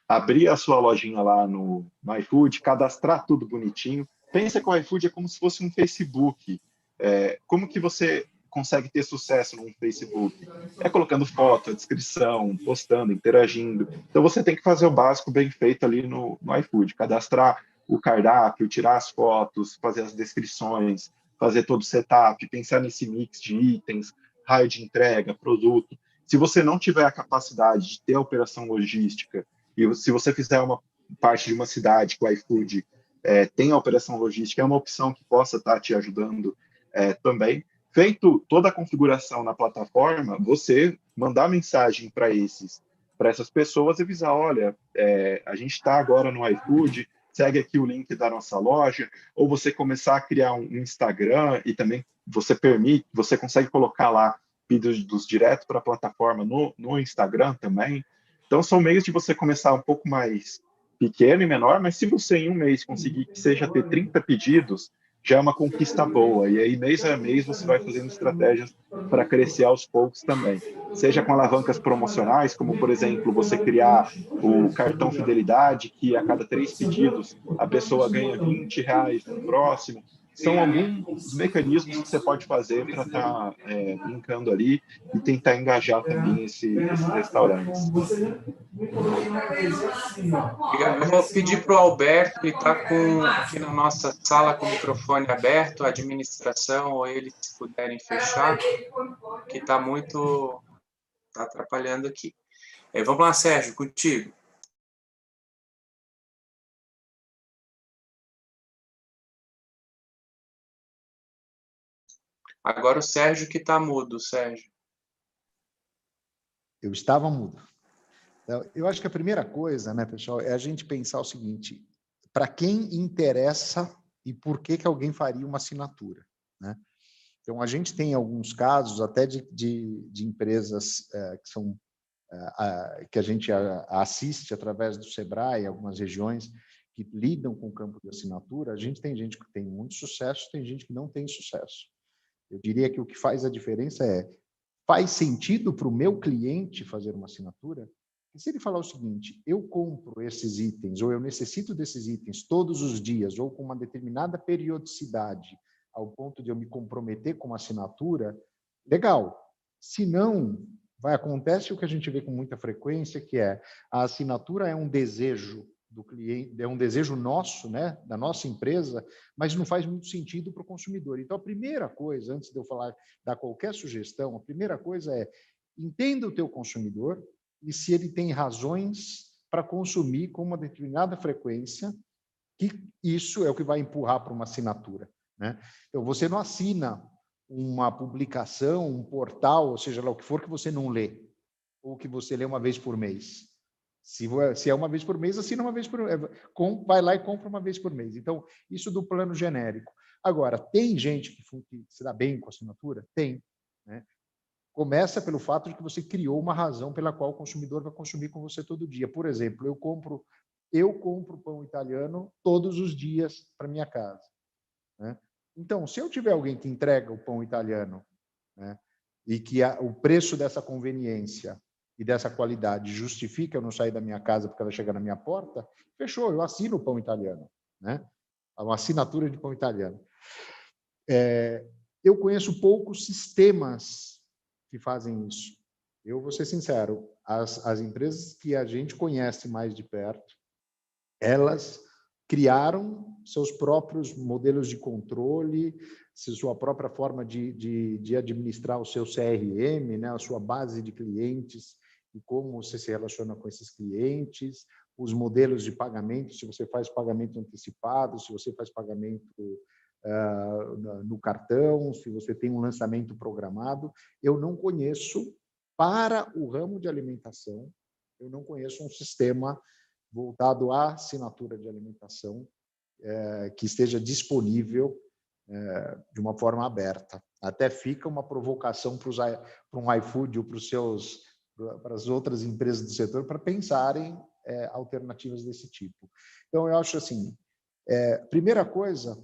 S4: abrir a sua lojinha lá no iFood, cadastrar tudo bonitinho. Pensa que o iFood é como se fosse um Facebook. Como que você consegue ter sucesso no Facebook? Colocando foto, a descrição, postando, interagindo. Então, você tem que fazer o básico bem feito ali no iFood. Cadastrar o cardápio, tirar as fotos, fazer as descrições, fazer todo o setup, pensar nesse mix de itens, raio de entrega, produto. Se você não tiver a capacidade de ter a operação logística, e se você fizer uma parte de uma cidade que o iFood tem a operação logística, é uma opção que possa estar te ajudando também. Feito toda a configuração na plataforma, você mandar mensagem para essas pessoas e avisar, olha, a gente está agora no iFood, segue aqui o link da nossa loja, ou você começar a criar um Instagram e também você consegue colocar lá pedidos direto para a plataforma no Instagram também. Então, são meios de você começar um pouco mais pequeno e menor, mas se você em um mês conseguir que seja ter 30 pedidos, já é uma conquista boa. E aí, mês a mês, você vai fazendo estratégias para crescer aos poucos também. Seja com alavancas promocionais, como, por exemplo, você criar o cartão fidelidade, que a cada 3 pedidos a pessoa ganha R$20 no próximo. São alguns mecanismos que você pode fazer para estar brincando ali e tentar engajar também esses restaurantes.
S2: Eu vou pedir para o Alberto, que está aqui na nossa sala com o microfone aberto, a administração, ou eles, se puderem fechar, que está atrapalhando aqui. Vamos lá, Sérgio, contigo. Agora o Sérgio que está mudo, Sérgio.
S3: Eu estava mudo. Eu acho que a primeira coisa, né, pessoal, é a gente pensar o seguinte: para quem interessa e por que alguém faria uma assinatura, né? Então, a gente tem alguns casos até de empresas que são que a gente assiste através do Sebrae, algumas regiões que lidam com o campo de assinatura. A gente tem gente que tem muito sucesso, tem gente que não tem sucesso. Eu diria que o que faz a diferença faz sentido para o meu cliente fazer uma assinatura? E se ele falar o seguinte: eu compro esses itens, ou eu necessito desses itens todos os dias, ou com uma determinada periodicidade, ao ponto de eu me comprometer com uma assinatura, legal. Se não, acontece o que a gente vê com muita frequência, que a assinatura é um desejo do cliente, é um desejo nosso, né, da nossa empresa, mas não faz muito sentido para o consumidor. Então, a primeira coisa, antes de eu dar qualquer sugestão, a primeira coisa entenda o teu consumidor e se ele tem razões para consumir com uma determinada frequência, que isso é o que vai empurrar para uma assinatura, né? Então, você não assina uma publicação, um portal, ou seja lá o que for, que você não lê, ou que você lê uma vez por mês. Se é uma vez por mês, assina uma vez por mês. Vai lá e compra uma vez por mês. Então, isso do plano genérico. Agora, tem gente que se dá bem com a assinatura? Tem, né? Começa pelo fato de que você criou uma razão pela qual o consumidor vai consumir com você todo dia. Por exemplo, eu compro pão italiano todos os dias para minha casa, né? Então, se eu tiver alguém que entrega o pão italiano, né, e que o preço dessa conveniência e dessa qualidade justifica eu não sair da minha casa porque ela chega na minha porta, fechou, eu assino o pão italiano, né? Uma assinatura de pão italiano. Eu conheço poucos sistemas que fazem isso. Eu vou ser sincero, as empresas que a gente conhece mais de perto, elas criaram seus próprios modelos de controle, sua própria forma de administrar o seu CRM, né, a sua base de clientes e como você se relaciona com esses clientes, os modelos de pagamento, se você faz pagamento antecipado, se você faz pagamento no cartão, se você tem um lançamento programado. Eu não conheço, para o ramo de alimentação, eu não conheço um sistema voltado à assinatura de alimentação que esteja disponível de uma forma aberta. Até fica uma provocação para um iFood ou para as outras empresas do setor para pensarem alternativas desse tipo. Então, eu acho assim, primeira coisa,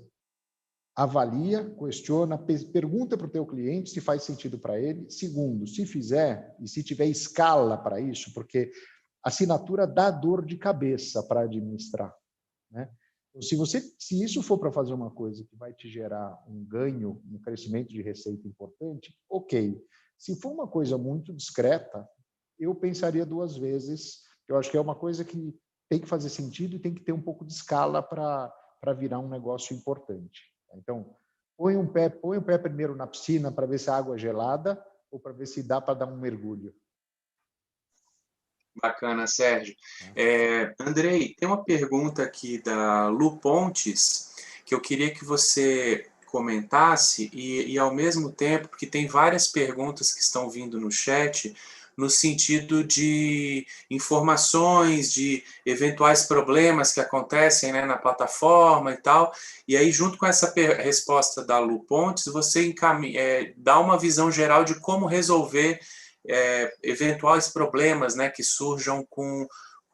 S3: avalia, questiona, pergunta para o teu cliente se faz sentido para ele. Segundo, se fizer e se tiver escala para isso, porque assinatura dá dor de cabeça para administrar, né? Então, se isso for para fazer uma coisa que vai te gerar um ganho, um crescimento de receita importante, ok. Se for uma coisa muito discreta, eu pensaria duas vezes. Eu acho que é uma coisa que tem que fazer sentido e tem que ter um pouco de escala para virar um negócio importante. Então, põe o pé primeiro na piscina para ver se a água é gelada ou para ver se dá para dar um mergulho.
S2: Bacana, Sérgio. Andrei, tem uma pergunta aqui da Lu Pontes que eu queria que você comentasse e ao mesmo tempo, porque tem várias perguntas que estão vindo no chat, no sentido de informações, de eventuais problemas que acontecem, né, na plataforma e tal. E aí, junto com essa resposta da Lu Pontes, você dá uma visão geral de como resolver eventuais problemas, né, que surjam com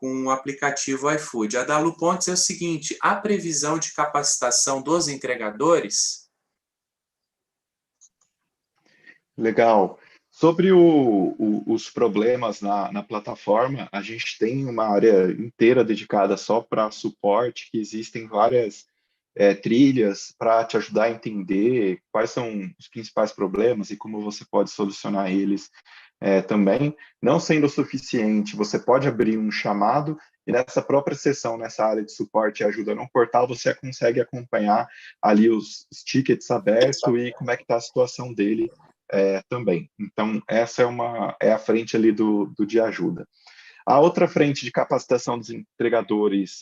S2: o aplicativo iFood. A da Lu Pontes é o seguinte: a previsão de capacitação dos entregadores?
S4: Legal. Sobre os problemas na plataforma, a gente tem uma área inteira dedicada só para suporte, que existem várias trilhas para te ajudar a entender quais são os principais problemas e como você pode solucionar eles também. Não sendo o suficiente, você pode abrir um chamado e nessa própria sessão, nessa área de suporte e ajuda no portal, você consegue acompanhar ali os tickets abertos e como é que está a situação dele também. Então, essa é a frente ali do de ajuda. A outra frente de capacitação dos entregadores,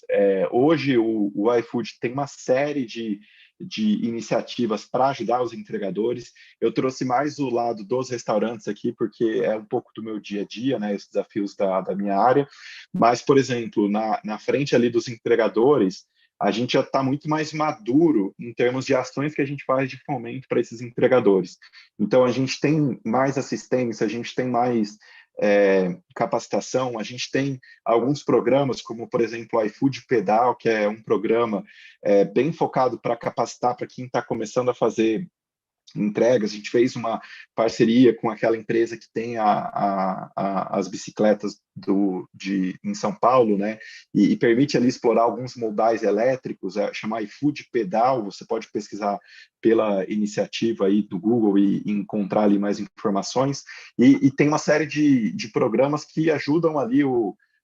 S4: hoje o iFood tem uma série de de iniciativas para ajudar os entregadores. Eu trouxe mais o lado dos restaurantes aqui, porque é um pouco do meu dia a dia, né, os desafios da minha área. Mas, por exemplo, na frente ali dos entregadores, a gente já está muito mais maduro em termos de ações que a gente faz de fomento para esses entregadores. Então, a gente tem mais assistência, a gente tem mais capacitação, a gente tem alguns programas, como, por exemplo, o iFood Pedal, que é um programa bem focado para capacitar para quem está começando a fazer entregas. A gente fez uma parceria com aquela empresa que tem as bicicletas em São Paulo, né? E permite ali explorar alguns modais elétricos, chamar iFood Pedal. Você pode pesquisar pela iniciativa aí do Google e encontrar ali mais informações. E tem uma série de programas que ajudam ali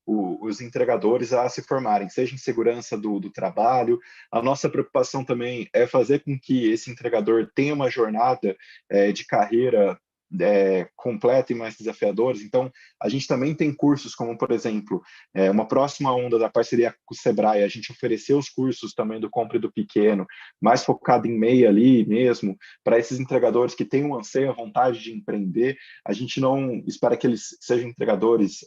S4: os entregadores a se formarem, seja em segurança do trabalho. A nossa preocupação também é fazer com que esse entregador tenha uma jornada de carreira completa e mais desafiadora. Então, a gente também tem cursos como, por exemplo, uma próxima onda da parceria com o Sebrae, a gente ofereceu os cursos também do Compre do Pequeno, mais focado em MEI ali mesmo, para esses entregadores que têm um anseio, a vontade de empreender. A gente não espera que eles sejam entregadores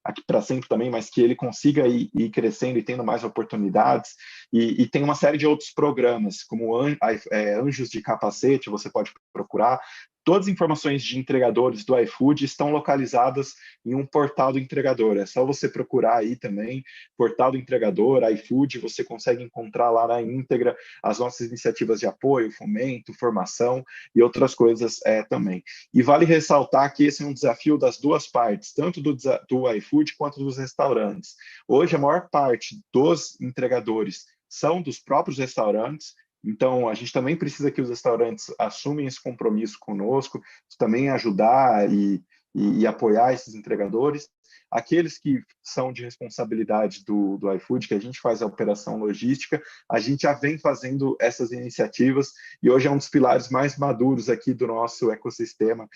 S4: aqui para sempre também, mas que ele consiga ir crescendo e tendo mais oportunidades. E tem uma série de outros programas, como Anjos de Capacete, você pode procurar. Todas as informações de entregadores do iFood estão localizadas em um portal do entregador. É só você procurar aí também, portal do entregador, iFood, você consegue encontrar lá na íntegra as nossas iniciativas de apoio, fomento, formação e outras coisas também. E vale ressaltar que esse é um desafio das duas partes, tanto do iFood quanto dos restaurantes. Hoje, a maior parte dos entregadores são dos próprios restaurantes. Então, a gente também precisa que os restaurantes assumem esse compromisso conosco, de também ajudar e apoiar esses entregadores. Aqueles que são de responsabilidade do iFood, que a gente faz a operação logística, a gente já vem fazendo essas iniciativas e hoje é um dos pilares mais maduros aqui do nosso ecossistema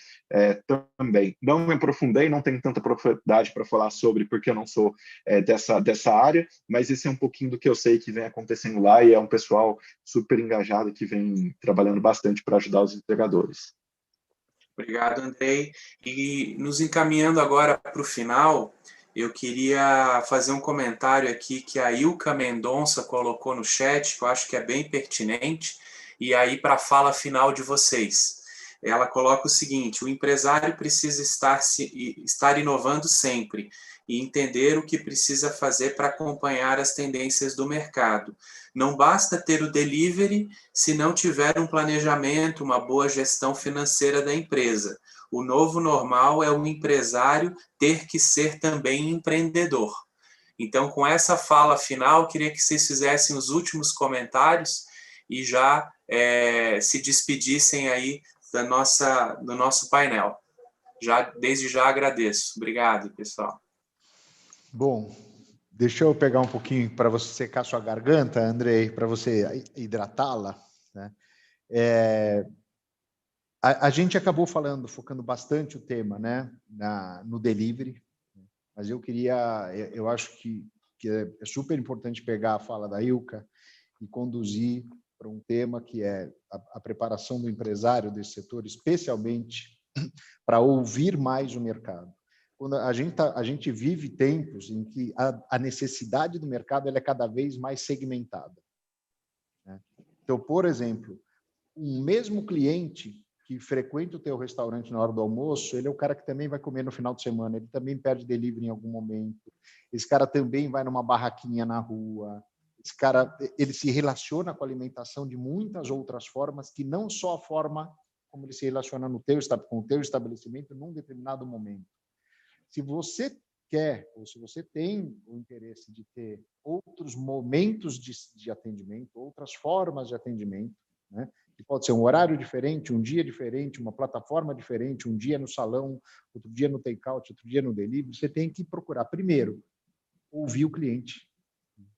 S4: também. Não me aprofundei, não tenho tanta profundidade para falar sobre, porque eu não sou dessa área, mas esse é um pouquinho do que eu sei que vem acontecendo lá e é um pessoal super engajado que vem trabalhando bastante para ajudar os entregadores.
S2: Obrigado, Andrei. E nos encaminhando agora para o final, eu queria fazer um comentário aqui que a Ilka Mendonça colocou no chat, que eu acho que é bem pertinente, e aí para a fala final de vocês. Ela coloca o seguinte: o empresário precisa estar inovando sempre e entender o que precisa fazer para acompanhar as tendências do mercado. Não basta ter o delivery se não tiver um planejamento, uma boa gestão financeira da empresa. O novo normal é o empresário ter que ser também empreendedor. Então, com essa fala final, queria que vocês fizessem os últimos comentários e já se despedissem aí do nosso painel. Desde já agradeço. Obrigado, pessoal.
S3: Bom, deixa eu pegar um pouquinho para você secar sua garganta, Andrei, para você hidratá-la, né? A gente acabou focando bastante o tema, né, no delivery, mas eu acho que é super importante pegar a fala da Ilka e conduzir para um tema que é a preparação do empresário desse setor, especialmente para ouvir mais o mercado. Quando a gente vive tempos em que a necessidade do mercado ela é cada vez mais segmentada, né? Então, por exemplo, um mesmo cliente que frequenta o teu restaurante na hora do almoço, ele é o cara que também vai comer no final de semana, ele também pede delivery em algum momento, esse cara também vai numa barraquinha na rua, esse cara ele se relaciona com a alimentação de muitas outras formas, que não só a forma como ele se relaciona com o teu estabelecimento num determinado momento. Se você quer, ou se você tem o interesse de ter outros momentos de atendimento, outras formas de atendimento, né? Que pode ser um horário diferente, um dia diferente, uma plataforma diferente, um dia no salão, outro dia no take-out, outro dia no delivery, você tem que procurar, primeiro, ouvir o cliente.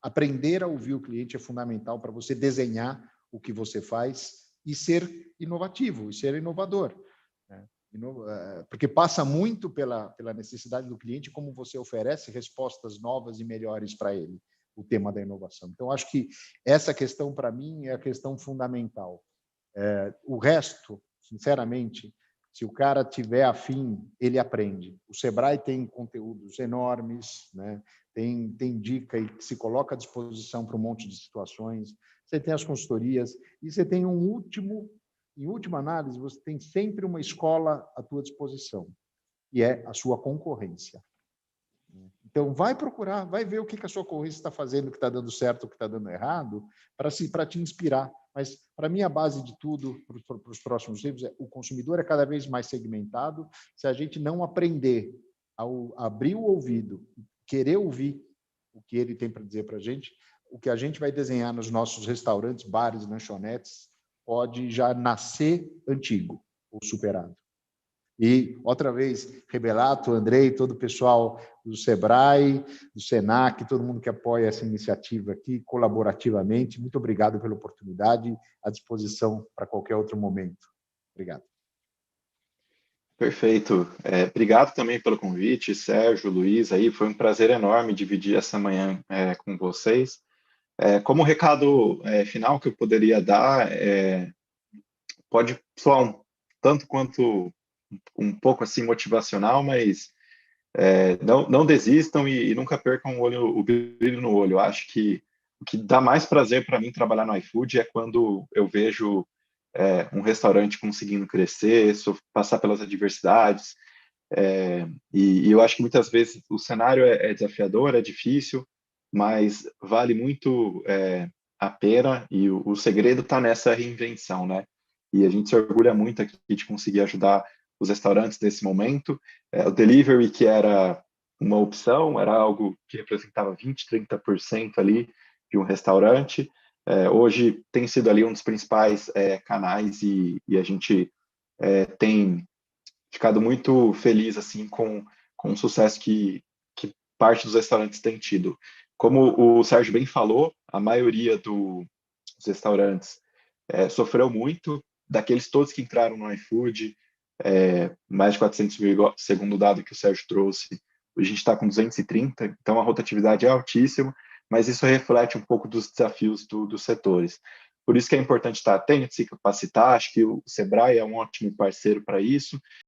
S3: Aprender a ouvir o cliente é fundamental para você desenhar o que você faz e ser inovativo, e ser inovador, né? Porque passa muito pela necessidade do cliente, como você oferece respostas novas e melhores para ele. o tema da inovação. Então, acho que essa questão, para mim, é a questão fundamental. O resto, sinceramente, se o cara tiver afim, ele aprende. O Sebrae tem conteúdos enormes, né? tem dica e se coloca à disposição para um monte de situações. Você tem as consultorias e você tem em última análise, você tem sempre uma escola à tua disposição, e é a sua concorrência. Então, vai procurar, vai ver o que a sua concorrência está fazendo, o que está dando certo, o que está dando errado, para te inspirar. Mas, para mim, a base de tudo, para os próximos livros, o consumidor é cada vez mais segmentado. Se a gente não aprender a abrir o ouvido, querer ouvir o que ele tem para dizer para a gente, o que a gente vai desenhar nos nossos restaurantes, bares, lanchonetes, pode já nascer antigo ou superado. E, outra vez, Rebelato, Andrei, todo o pessoal do Sebrae, do Senac, todo mundo que apoia essa iniciativa aqui colaborativamente, muito obrigado pela oportunidade, à disposição para qualquer outro momento. Obrigado.
S4: Perfeito. Obrigado também pelo convite, Sérgio, Luiz, aí foi um prazer enorme dividir essa manhã com vocês. Como recado final que eu poderia dar, pode soar tanto quanto um pouco assim motivacional, mas não desistam e nunca percam o brilho no olho. Eu acho que o que dá mais prazer para mim trabalhar no iFood é quando eu vejo um restaurante conseguindo crescer, passar pelas adversidades. E eu acho que muitas vezes o cenário é desafiador, é difícil, mas vale muito a pena, e o segredo está nessa reinvenção, né? E a gente se orgulha muito aqui de conseguir ajudar os restaurantes nesse momento. O delivery, que era uma opção, era algo que representava 20%, 30% ali de um restaurante. Hoje tem sido ali um dos principais canais, e a gente tem ficado muito feliz assim com o sucesso que parte dos restaurantes tem tido. Como o Sérgio bem falou, a maioria dos restaurantes sofreu muito, daqueles todos que entraram no iFood, mais de 400 mil, segundo o dado que o Sérgio trouxe, a gente está com 230, então a rotatividade é altíssima, mas isso reflete um pouco dos desafios dos setores. Por isso que é importante estar atento, se capacitar. Acho que o Sebrae é um ótimo parceiro para isso,